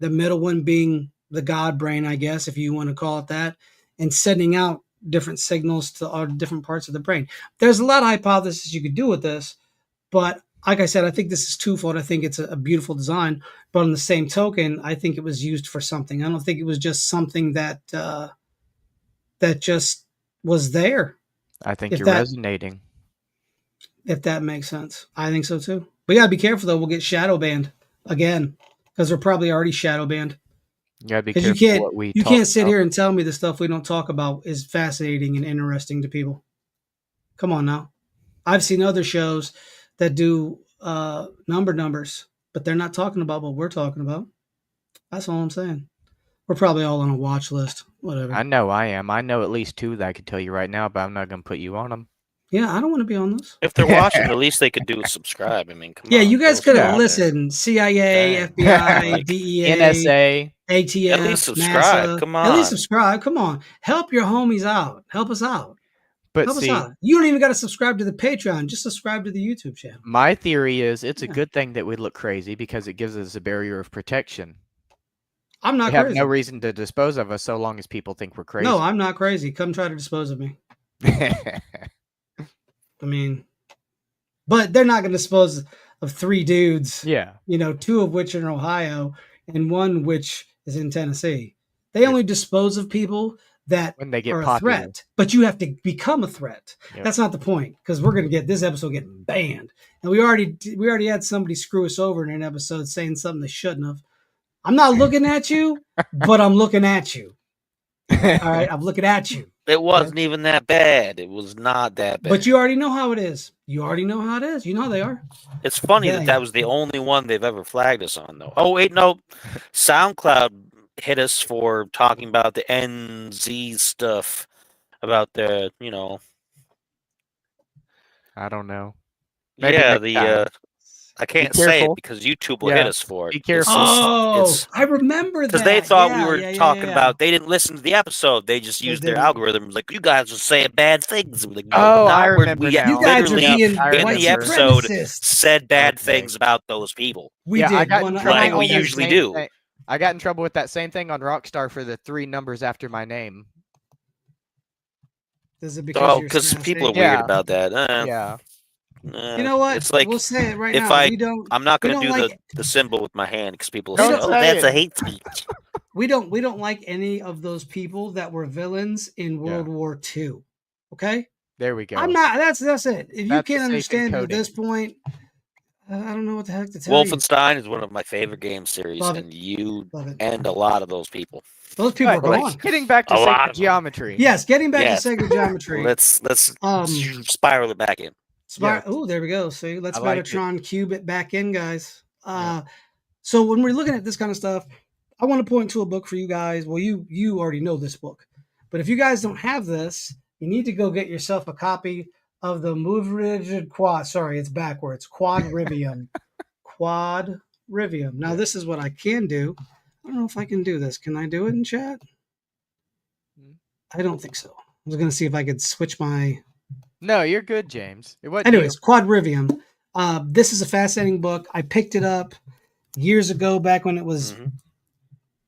The middle one being the God brain, I guess, if you want to call it that, and sending out different signals to all different parts of the brain. There's a lot of hypotheses you could do with this, but like I said, I think this is twofold. I think it's a beautiful design, but on the same token, I think it was used for something. I don't think it was just something that just was there. I think you're resonating. If that makes sense. I think so too. We gotta be careful though. We'll get shadow banned again because we're probably already shadow banned. You gotta be careful you can't sit here and tell me the stuff we don't talk about is fascinating and interesting to people. Come on now. I've seen other shows that do numbers, but they're not talking about what we're talking about. That's all I'm saying. We're probably all on a watch list. Whatever. I know I am. I know at least 2 that I could tell you right now, but I'm not gonna put you on them. Yeah, I don't want to be on this. If they're watching, at least they could do is subscribe. I mean, come on. Yeah, you guys could have listened. CIA, FBI, DEA, NSA, ATF, at least subscribe. NASA. Come on. At least subscribe. Come on. Help your homies out. Help us out. But Help see, us out. You don't even got to subscribe to the Patreon. Just subscribe to the YouTube channel. my theory is it's a good thing that we look crazy because it gives us a barrier of protection. I'm not They have crazy. no reason to dispose of us so long as people think we're crazy. No, I'm not crazy. Come try to dispose of me. I mean, but they're not going to dispose of 3 dudes. Yeah. 2 of which are in Ohio and 1 which is in Tennessee. They only dispose of people that When they get are a popular. threat, but you have to become a threat. Yep. That's not the point because we're going to get this episode getting banned, and we already had somebody screw us over in an episode saying something they shouldn't have. I'm not looking at you, but I'm looking at you. All right, I'm looking at you. It wasn't even that bad. It was not that bad. But you already know how it is. You already know how it is. You know how they are. It's funny Yeah. that was the only one they've ever flagged us on, though. Oh, wait, no. SoundCloud hit us for talking about the NZ stuff, about the, I don't know. Maybe yeah, next time. I can't Be say it careful. because YouTube will Yeah. hit us for it. Be careful. I remember that. Because they thought we Yeah, were yeah, talking yeah. about, they didn't listen to the episode. They just They used their didn't. algorithms. Like, you guys are saying bad things. We're like, no, Oh, I we're- remember we now. You guys are literally being I in white the episode supremacists. said bad Okay. things about those people. We Yeah, did. I got in one- trouble Like with we that usually same do. thing. I got in trouble with that same thing on Rockstar for the 3 numbers after my name. Is it because Oh, you're because people are sassy? weird Yeah. about that. Yeah. You know what? It's like, we'll say it right if now. I- we don't. I'm not we going to don't do like- the symbol with my hand because people Don't say, oh, say that's it. a hate speech. We don't like any of those people that were villains in World War II. Okay, There we go. I'm not. That's it. If you That's can't safe understand it at encoding. this point, I don't know what the heck to tell you. Wolfenstein is one of my favorite game series, Love it. and you Love it. and a lot of those people. Those people But, are like, gone. getting back to A lot sacred of them. geometry. Yes, getting back Yes. to sacred geometry. Let's Um, spiral it back in. Oh, there we go. See, let's I liked it. Metatron cube it back in, guys. So when we're looking at this kind of stuff, I want to point to a book for you guys. Well, you already know this book, but if you guys don't have this, you need to go get yourself a copy of the Moverigid Quad. Sorry, it's backwards. Quadrivium. Quadrivium. Now, this is what I can do. I don't know if I can do this. Can I do it in chat? I don't think so. I was going to see if I could switch my... No, you're good, James. It wasn't Anyways, Quadrivium. This is a fascinating book. I picked it up years ago, back when it was Mhm.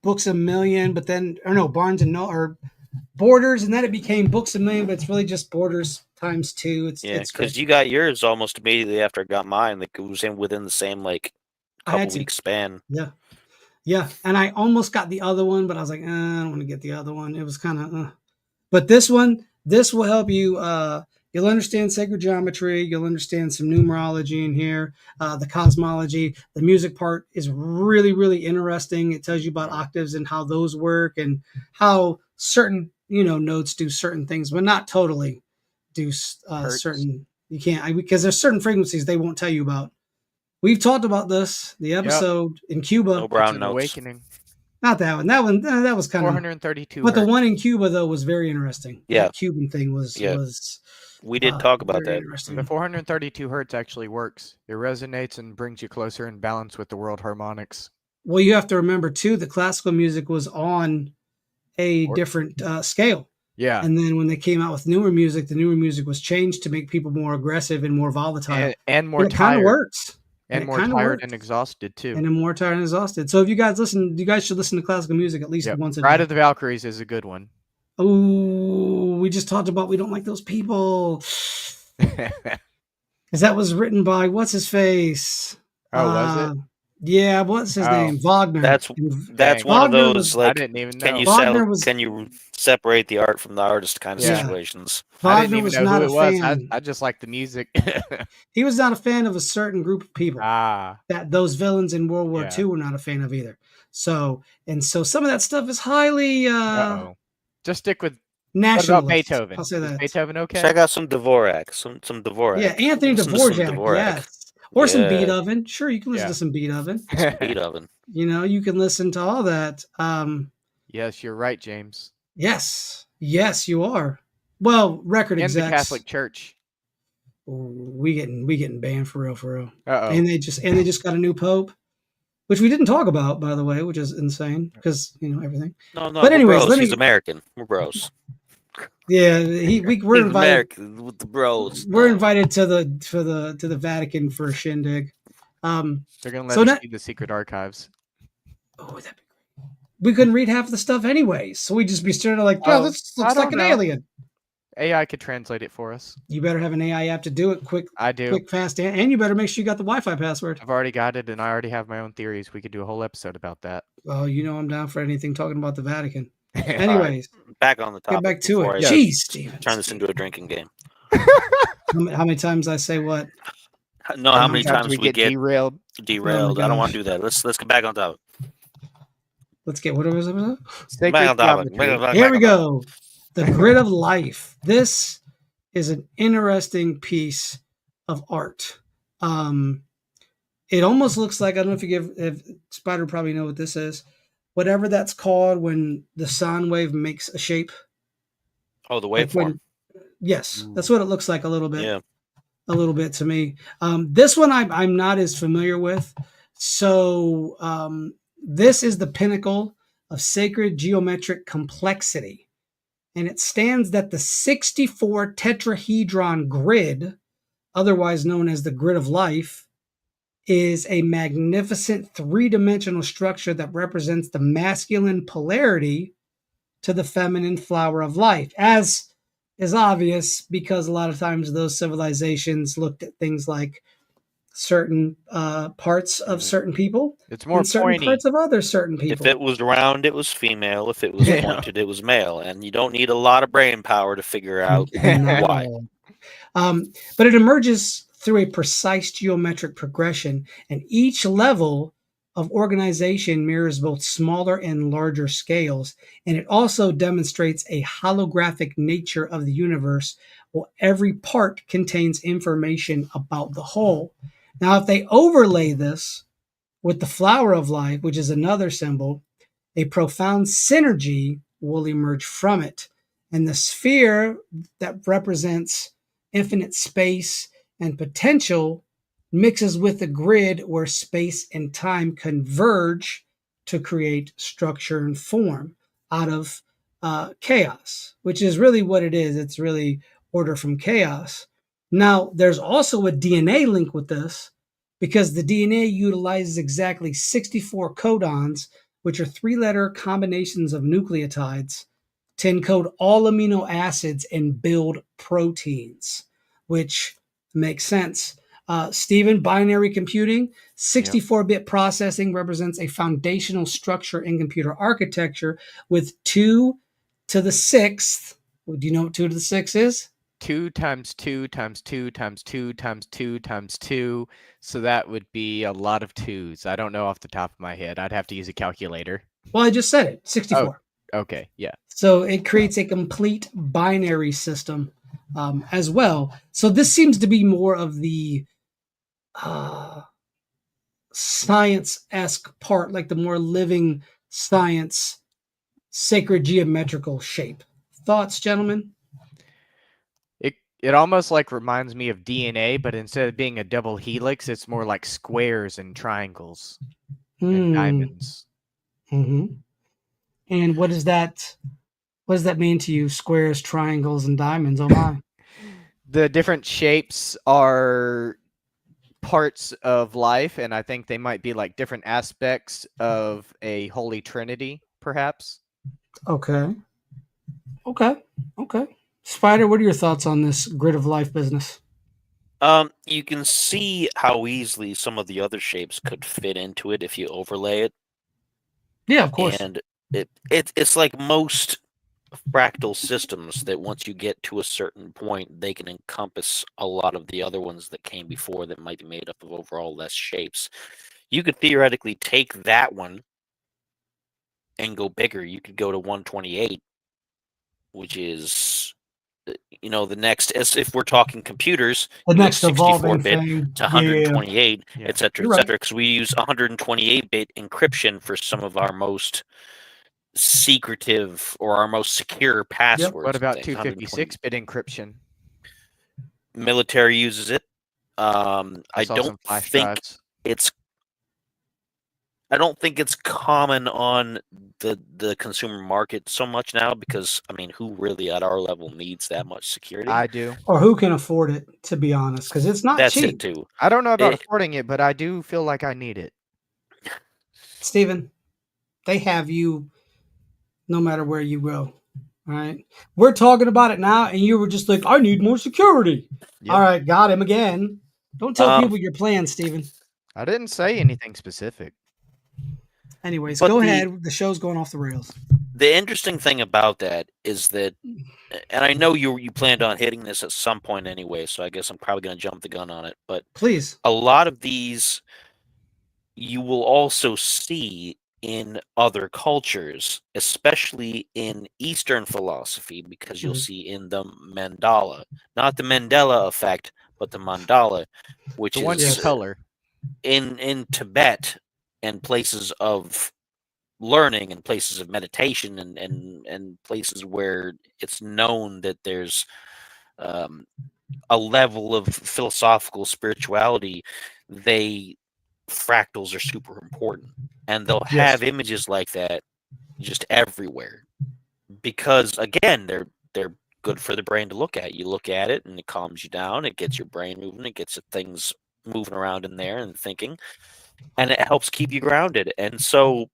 Books a Million, but then, or no, Barnes and No, or Borders, and then it became Books a Million, but it's really just Borders times 2. It's Yeah, it's because you got yours almost immediately after I got mine. Like it was within the same I had couple to. weeks span. Yeah, and I almost got the other one, but I was like, I don't want to get the other one. It was kind of, But this one, this will help you. You'll understand sacred geometry. You'll understand some numerology in here, the cosmology. The music part is really, really interesting. It tells you about octaves and how those work and how certain, notes do certain things, but not totally do certain. You can't, because there's certain frequencies they won't tell you about. We've talked about this, the episode in Cuba. No brown It's an notes. awakening. Not that one. That was kind of. 432. But the hertz. one in Cuba though was very interesting. Yeah. That Cuban thing was Yeah. was We did talk about very that. interesting. The 432 hertz actually works. It resonates and brings you closer in balance with the world harmonics. Well, you have to remember too, the classical music was on a different scale. Yeah. And then when they came out with newer music, the newer music was changed to make people more aggressive and more volatile. And more it kind of tired. works. And more tired and exhausted too. And more tired and exhausted. So if you guys listen, you guys should listen to classical music at least once a day. Ride of the Valkyries is a good one. Oh, we just talked about we don't like those people. Because that was written by what's his face? Was it? Yeah, what's his name? Wagner. That's Dang. one of Wagner those was- like I didn't even know. can you separate the art from the artist kind of Yeah. situations. I Wagner didn't even was know not who a it was. fan. I just like the music. He was not a fan of a certain group of people. That those villains in World War II were not a fan of either. So some of that stuff is highly just stick with nationalist. What about Beethoven? I'll say that. Is Beethoven okay? Check out some Dvorak. Some Dvorak. Yeah, Anthony Listen to some Dvorak. Yes. Or some Beethoven. Sure, you can listen to some Beethoven. Beethoven. You know, you can listen to all that. Yes, you're right, James. Yes, you are. Well, record And execs. the Catholic Church. We getting banned for real. Uh-oh. And they just got a new pope, which we didn't talk about, by the way, which is insane because everything. No. But anyways, bros. He's American. We're bros. Yeah, we're invited. American with the bros. We're invited to the Vatican for a shindig. They're gonna let us see the secret archives. Oh, that'd be great. We couldn't read half of the stuff anyways, so we'd just be staring like, this looks like an alien. AI could translate it for us. You better have an AI app to do it quick. I do. Quick, fast, and you better make sure you got the Wi-Fi password. I've already got it, and I already have my own theories. We could do a whole episode about that. Oh, I'm down for anything talking about the Vatican. Anyways, back on the topic. Get back to it. Jeez, Steven. Turn this into a drinking game. How many times I say what? No, how many times we get derailed? Derailed. I don't want to do that. Let's get back on topic. Let's get what was it? Back on topic. Here we go. The Grid of Life. This is an interesting piece of art. It almost looks like, I don't know if Spider probably know what this is. Whatever that's called when the sound wave makes a shape. Oh, the waveform. Yes, that's what it looks like a little bit. Yeah. A little bit to me. This one I'm not as familiar with. So this is the pinnacle of sacred geometric complexity. And it stands that the 64 tetrahedron grid, otherwise known as the Grid of Life, is a magnificent three-dimensional structure that represents the masculine polarity to the feminine flower of life, as is obvious because a lot of times those civilizations looked at things like certain parts of certain people. It's more and certain pointy. parts of other certain people. If it was round, it was female. If it was pointed, it was male. And you don't need a lot of brain power to figure out why. But it emerges through a precise geometric progression, and each level of organization mirrors both smaller and larger scales, and it also demonstrates a holographic nature of the universe, where every part contains information about the whole. Now, if they overlay this with the flower of life, which is another symbol, a profound synergy will emerge from it, and the sphere that represents infinite space and potential mixes with the grid where space and time converge to create structure and form out of chaos, which is really what it is. It's really order from chaos. Now, there's also a DNA link with this because the DNA utilizes exactly 64 codons, which are three-letter combinations of nucleotides, to encode all amino acids and build proteins, which makes sense. Stephen, binary computing, 64-bit processing represents a foundational structure in computer architecture with 2 to the 6th. Do you know what 2 to the 6 is? 2 times 2 times 2 times 2 times 2 times 2. So that would be a lot of 2s. I don't know off the top of my head. I'd have to use a calculator. Well, I just said it, 64. Oh, okay, yeah. So it creates a complete binary system as well. So this seems to be more of the science-esque part, like the more living science, sacred geometrical shape. Thoughts, gentlemen? It almost like reminds me of DNA, but instead of being a double helix, it's more like squares and triangles and diamonds. Mm-hmm. And what does that mean to you? Squares, triangles, and diamonds. Oh my. The different shapes are parts of life, and I think they might be like different aspects of a holy trinity, perhaps. Okay. Spider, what are your thoughts on this grid of life business? You can see how easily some of the other shapes could fit into it if you overlay it. Yeah, of course. And it's like most fractal systems that once you get to a certain point, they can encompass a lot of the other ones that came before that might be made up of overall less shapes. You could theoretically take that one and go bigger. You could go to 128, which is the next, as if we're talking computers, The you go next evolving 64-bit thing. to 128, Yeah. et cetera, You're et right. cetera, because we use 128-bit encryption for some of our most secretive or our most secure passwords. What about and things. 256-bit encryption? Military uses it. I saw don't some flash think drives. I don't think it's common on the consumer market so much now because, I mean, who really at our level needs that much security? I do. Or who can afford it, to be honest, because it's not That's cheap. it too. I don't know about It- affording it, but I do feel like I need it. Steven, they have you no matter where you go. All right. We're talking about it now, and you were just like, I need more security. Yep. All right, got him again. Don't tell people your plans, Steven. I didn't say anything specific. Anyways, But go the- ahead. The show's going off the rails. The interesting thing about that is that, and I know you planned on hitting this at some point anyway, so I guess I'm probably going to jump the gun on it. But Please. a lot of these you will also see in other cultures, especially in Eastern philosophy, because you'll Mhm. see in the mandala, not the Mandela effect, but the mandala, which The is one Yes. color. in Tibet and places of learning and places of meditation and places where it's known that there's a level of philosophical spirituality. Fractals are super important, and they'll Yes. have images like that just everywhere because, again, they're good for the brain to look at. You look at it and it calms you down, it gets your brain moving, it gets things moving around in there and thinking, and it helps keep you grounded. And so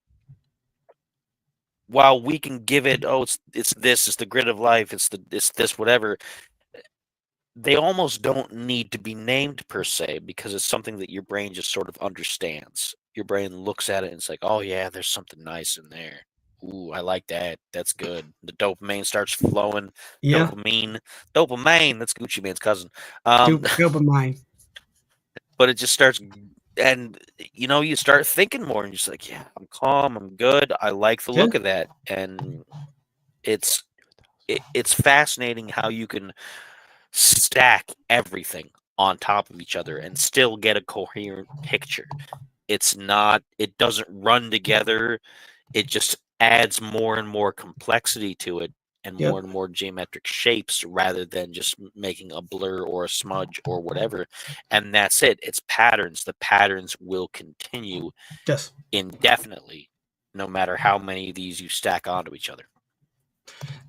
while we can give it, it's the grid of life, it's this whatever, they almost don't need to be named per se because it's something that your brain just sort of understands. Your brain looks at it and it's like, oh yeah, there's something nice in there. Ooh, I like that. That's good. The dopamine starts flowing. Yeah. Dopamine. That's Gucci Mane's cousin. Dopamine. But it just starts, and you start thinking more, and you're just like, yeah, I'm calm. I'm good. I like the look of that, and it's fascinating how you can stack everything on top of each other and still get a coherent picture. It doesn't run together. It just adds more and more complexity to it and Yep. more and more geometric shapes rather than just making a blur or a smudge or whatever. And that's it. It's patterns. The patterns will continue Yes. indefinitely, no matter how many of these you stack onto each other.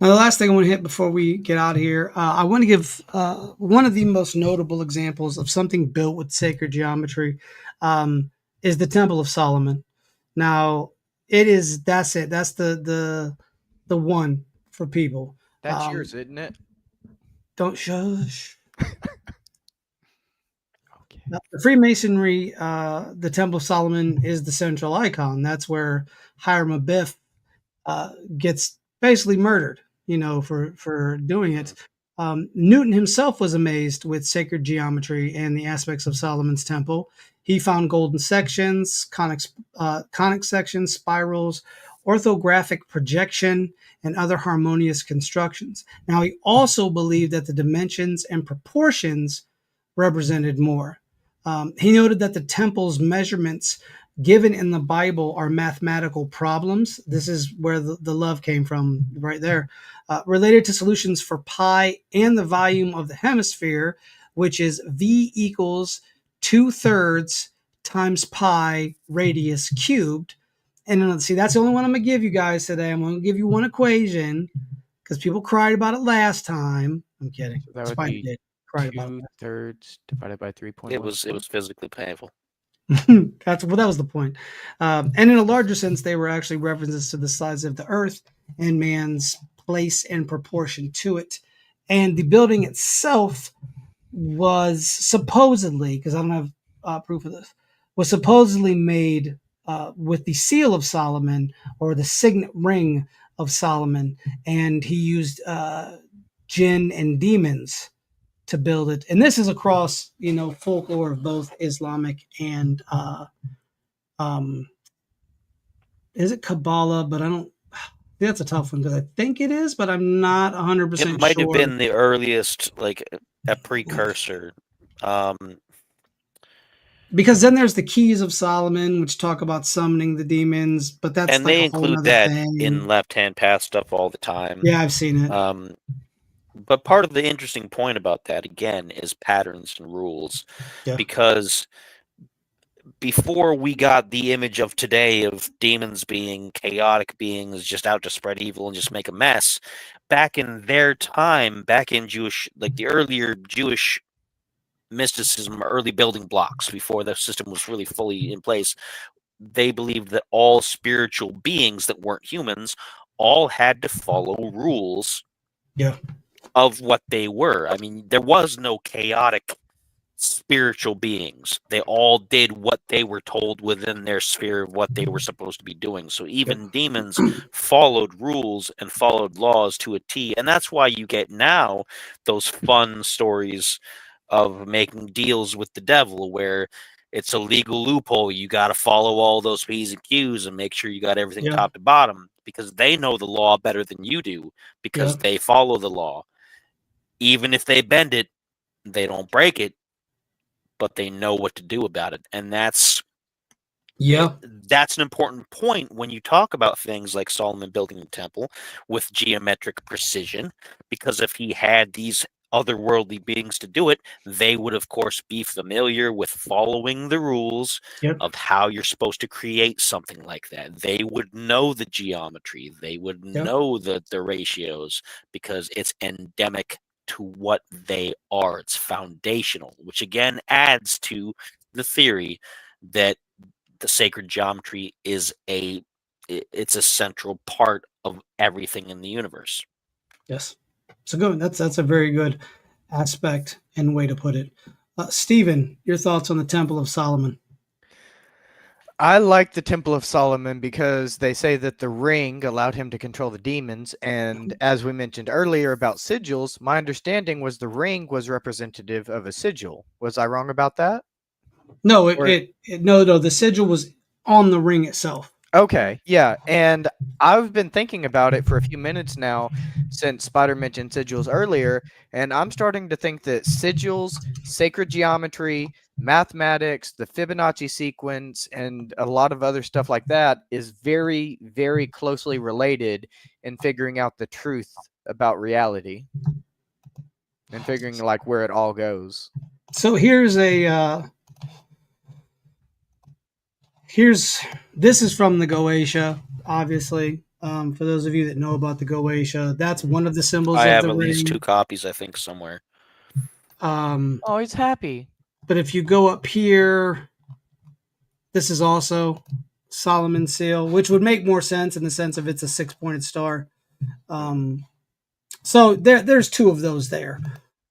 Now, the last thing I want to hit before we get out of here, I want to give one of the most notable examples of something built with sacred geometry is the Temple of Solomon. Now, that's it. That's the one for people. That's yours, isn't it? Don't shush. Okay. The Freemasonry, the Temple of Solomon is the central icon. That's where Hiram Abiff gets basically murdered, for doing it. Newton himself was amazed with sacred geometry and the aspects of Solomon's temple. He found golden sections, conic sections, spirals, orthographic projection, and other harmonious constructions. Now, he also believed that the dimensions and proportions represented more. He noted that the temple's measurements given in the Bible are mathematical problems. This is where the love came from, right there. Related to solutions for pi and the volume of the hemisphere, which is V equals 2/3 times pi radius cubed. And see, that's the only one I'm going to give you guys today. I'm going to give you one equation because people cried about it last time. I'm kidding. So that would Spider be did. Cried about it. 2/3 divided by 3.1. It was physically painful. That was the point. And in a larger sense, they were actually references to the size of the earth and man's place and proportion to it. And the building itself was supposedly, because I don't have proof of this, was supposedly made with the seal of Solomon or the signet ring of Solomon. And he used jinn and demons to build it. And this is across, folklore of both Islamic and is it Kabbalah? But I don't. That's a tough one because I think it is, but I'm not 100% sure. It might have been the earliest, like a precursor. Because then there's the Keys of Solomon, which talk about summoning the demons, but that's and like they a whole include nother that thing. in left-hand path stuff all the time. Yeah, I've seen it. But part of the interesting point about that, again, is patterns and rules. Yeah. Because before we got the image of today of demons being chaotic beings just out to spread evil and just make a mess, back in their time, back in Jewish, like the earlier Jewish mysticism, early building blocks, before the system was really fully in place, they believed that all spiritual beings that weren't humans all had to follow rules of what they were. I mean, there was no chaotic spiritual beings. They all did what they were told within their sphere of what they were supposed to be doing. So even demons followed rules and followed laws to a T. And that's why you get now those fun stories of making deals with the devil where it's a legal loophole. You got to follow all those P's and Q's and make sure you got everything top to bottom, because they know the law better than you do, because they follow the law. Even if they bend it, they don't break it, but they know what to do about it. And that's an important point when you talk about things like Solomon building the temple with geometric precision, because if he had these otherworldly beings to do it, they would of course be familiar with following the rules of how you're supposed to create something like that. They would know the geometry, they would know the ratios, because it's endemic to what they are. It's foundational, which again adds to the theory that the sacred geometry is it's a central part of everything in the universe. Yes. So good. That's a very good aspect and way to put it. Stephen, your thoughts on the Temple of Solomon? I like the Temple of Solomon because they say that the ring allowed him to control the demons. And as we mentioned earlier about sigils, my understanding was the ring was representative of a sigil. Was I wrong about that? No, no, the sigil was on the ring itself. Okay, yeah, and I've been thinking about it for a few minutes now since Spider mentioned sigils earlier, and I'm starting to think that sigils, sacred geometry, mathematics, the Fibonacci sequence, and a lot of other stuff like that is very, very closely related in figuring out the truth about reality and figuring like where it all goes. So here's this is from the Goetia, obviously. For those of you that know about the Goetia, that's one of the symbols of the ring. I have at least 2 copies, I think, somewhere. Oh, he's happy. But if you go up here, this is also Solomon's seal, which would make more sense in the sense of it's a 6-pointed star. So there's 2 of those there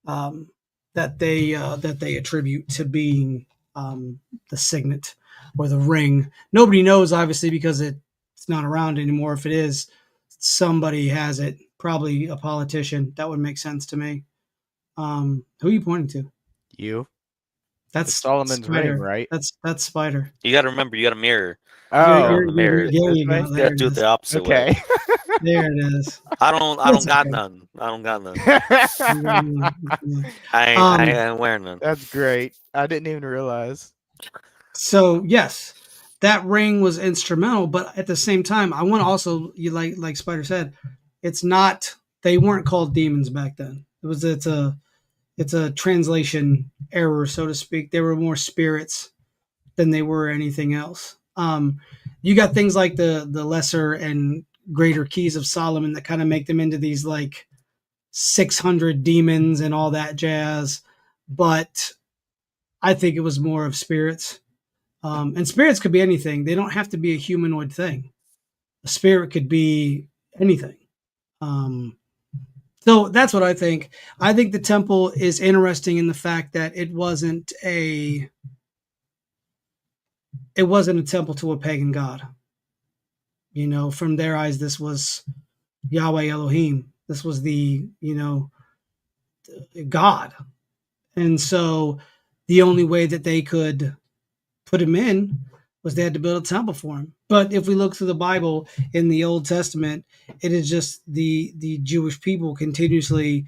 that they attribute to being the signet or the ring. Nobody knows, obviously, because it's not around anymore. If it is, somebody has it, probably a politician. That would make sense to me. Who are you pointing to? You. That's Solomon's Spider. ring, right? That's Spider. You got to remember, you got a mirror. Oh, the mirror. There you go. You got to do it the opposite way. There it is. I don't got none. I don't got none. I ain't wearing none. That's great. I didn't even realize. So yes, that ring was instrumental, but at the same time, I want to also, you like Spider said, it's not, they weren't called demons back then. It's a translation error, so to speak. They were more spirits than they were anything else. You got things like the lesser and greater keys of Solomon that kind of make them into these like 600 demons and all that jazz, but I think it was more of spirits. And spirits could be anything. They don't have to be a humanoid thing. A spirit could be anything. So that's what I think. I think the temple is interesting in the fact that it wasn't a temple to a pagan god. You know, from their eyes, this was Yahweh Elohim. This was the, God. And so the only way that they could put him in was they had to build a temple for him. But if we look through the Bible in the Old Testament, it is just the Jewish people continuously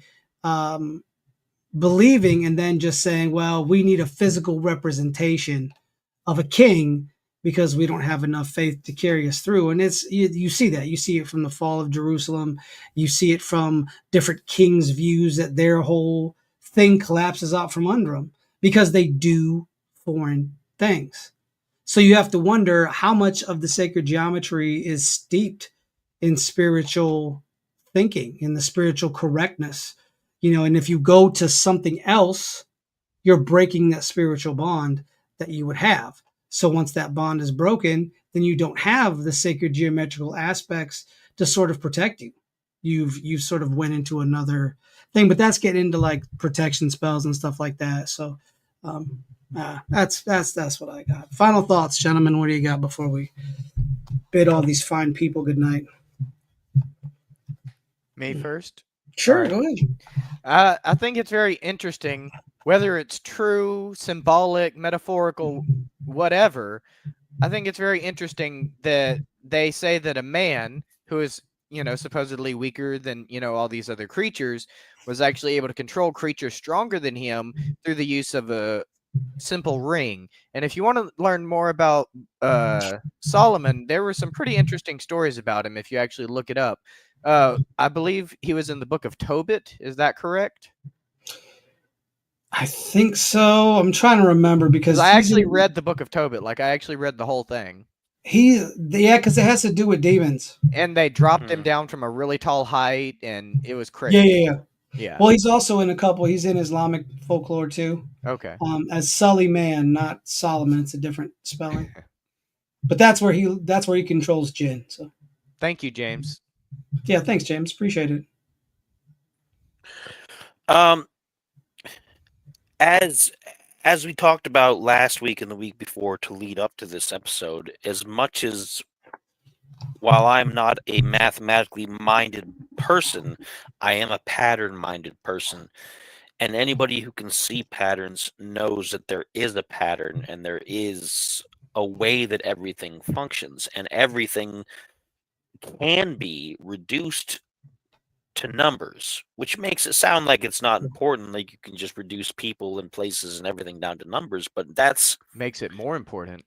believing and then just saying, well, we need a physical representation of a king because we don't have enough faith to carry us through. And it's you see that. You see it from the fall of Jerusalem. You see it from different kings' views that their whole thing collapses out from under them because they do foreign things. So you have to wonder how much of the sacred geometry is steeped in spiritual thinking, in the spiritual correctness. And if you go to something else, you're breaking that spiritual bond that you would have. So once that bond is broken, then you don't have the sacred geometrical aspects to sort of protect you. You've sort of went into another thing, but that's getting into like protection spells and stuff like that. So that's what I got. Final thoughts, gentlemen. What do you got before we bid all these fine people good night? Me first? Sure, All right. go ahead. I think it's very interesting, whether it's true, symbolic, metaphorical, whatever. I think it's very interesting that they say that a man who is, supposedly weaker than, all these other creatures was actually able to control creatures stronger than him through the use of a simple ring. And if you want to learn more about Solomon, there were some pretty interesting stories about him if you actually look it up. I believe he was in the book of Tobit. Is that correct? I think so. I'm trying to remember because I actually read the book of Tobit. Like, I actually read the whole thing. Because it has to do with demons. And they dropped him down from a really tall height, and it was crazy. Yeah. Well, he's also in a couple. He's in Islamic folklore too. Okay. As Sully Man, not Solomon. It's a different spelling. But that's where he controls jinn. So. Thank you, James. Yeah, thanks, James. Appreciate it. As we talked about last week and the week before to lead up to this episode, as much as while I'm not a mathematically minded person, I am a pattern minded person. And anybody who can see patterns knows that there is a pattern and there is a way that everything functions, and everything can be reduced to numbers, which makes it sound like it's not important, like you can just reduce people and places and everything down to numbers, but that's makes it more important.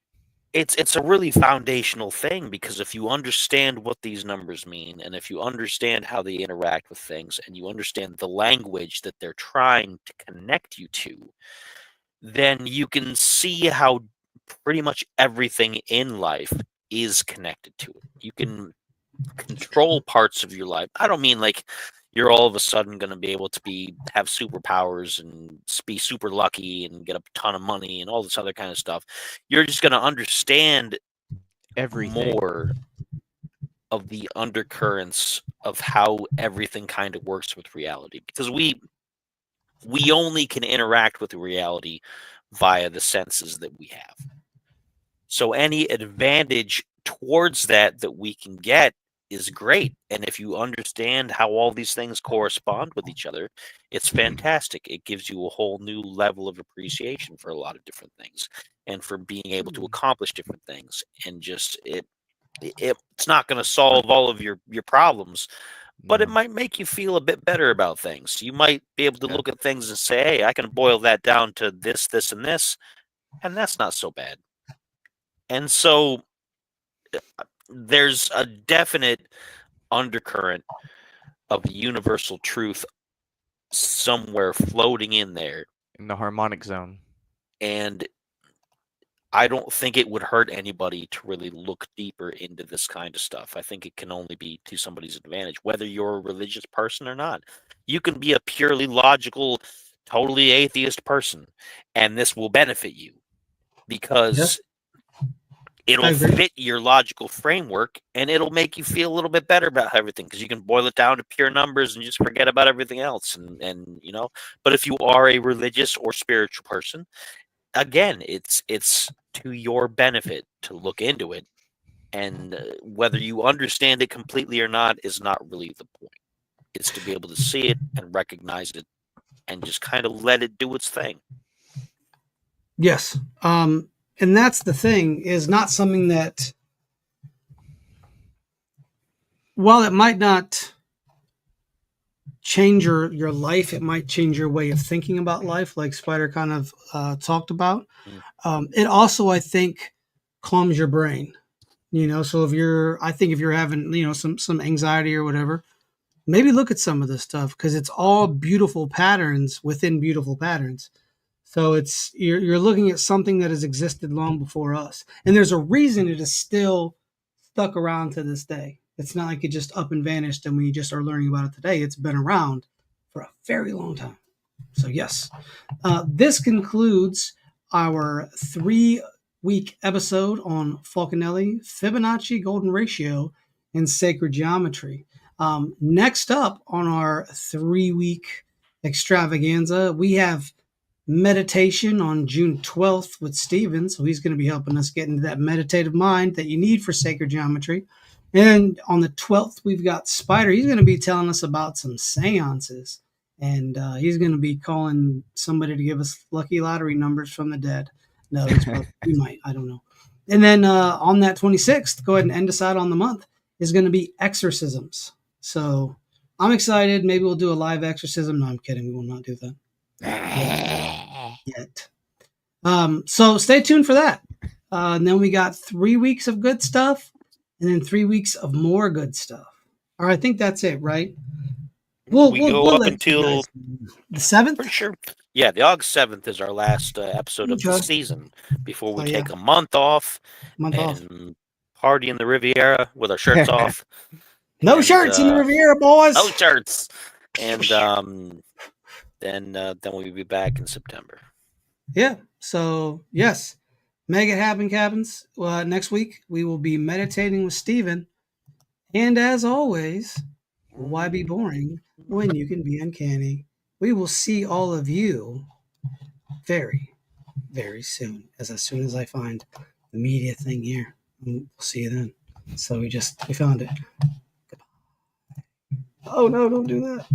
It's a really foundational thing, because if you understand what these numbers mean, and if you understand how they interact with things, and you understand the language that they're trying to connect you to, then you can see how pretty much everything in life is connected to it. You can control parts of your life. I don't mean like you're all of a sudden going to be able to have superpowers and be super lucky and get a ton of money and all this other kind of stuff. You're just going to understand everything more of the undercurrents of how everything kind of works with reality, because we only can interact with the reality via the senses that we have. So any advantage towards that we can get is great. And if you understand how all these things correspond with each other, it's fantastic. It gives you a whole new level of appreciation for a lot of different things and for being able to accomplish different things. And just it's not going to solve all of your problems, but it might make you feel a bit better about things. You might be able to look at things and say, hey, I can boil that down to this, this, and this, and that's not so bad. And so there's a definite undercurrent of universal truth somewhere floating in there. In the harmonic zone. And I don't think it would hurt anybody to really look deeper into this kind of stuff. I think it can only be to somebody's advantage, whether you're a religious person or not. You can be a purely logical, totally atheist person, and this will benefit you because it'll fit your logical framework, and it'll make you feel a little bit better about everything because you can boil it down to pure numbers and just forget about everything else. And you know, but if you are a religious or spiritual person, again, it's to your benefit to look into it, and whether you understand it completely or not is not really the point. It's to be able to see it and recognize it and just kind of let it do its thing. Yes. And that's the thing, is not something that, while it might not change your life, it might change your way of thinking about life, like Spider kind of talked about. It also, I think, calms your brain. You know, so if you're having, you know, some anxiety or whatever, maybe look at some of this stuff, because it's all beautiful patterns within beautiful patterns. So it's you're looking at something that has existed long before us, and there's a reason it is still stuck around to this day. It's not like it just up and vanished and we just are learning about it today. It's been around for a very long time. So yes, this concludes our 3-week episode on Falconelli, Fibonacci, Golden Ratio, and Sacred Geometry. Next up on our 3-week extravaganza, we have meditation on June 12th with Steven. So he's going to be helping us get into that meditative mind that you need for sacred geometry. And on the 12th, we've got Spider. He's going to be telling us about some seances. And he's going to be calling somebody to give us lucky lottery numbers from the dead. No, he might. I don't know. And then on that 26th, go ahead and end us out on the month, is going to be exorcisms. So I'm excited. Maybe we'll do a live exorcism. No, I'm kidding. We will not do that. Yet. So stay tuned for that. And then we got 3 weeks of good stuff, and then 3 weeks of more good stuff. All right, I think that's it, right? We'll go up until the 7th? Pretty sure. Yeah, the August 7th is our last episode of the season before we take a month off and party in the Riviera with our shirts off. No shirts in the Riviera, boys. No shirts. And then we'll be back in September. Yeah. So yes, make it happen, Cabins. Next week we will be meditating with Steven. And as always, why be boring when you can be uncanny? We will see all of you very, very soon. As soon as I find the media thing here, we'll see you then. So we found it. Goodbye. Oh no, don't do that.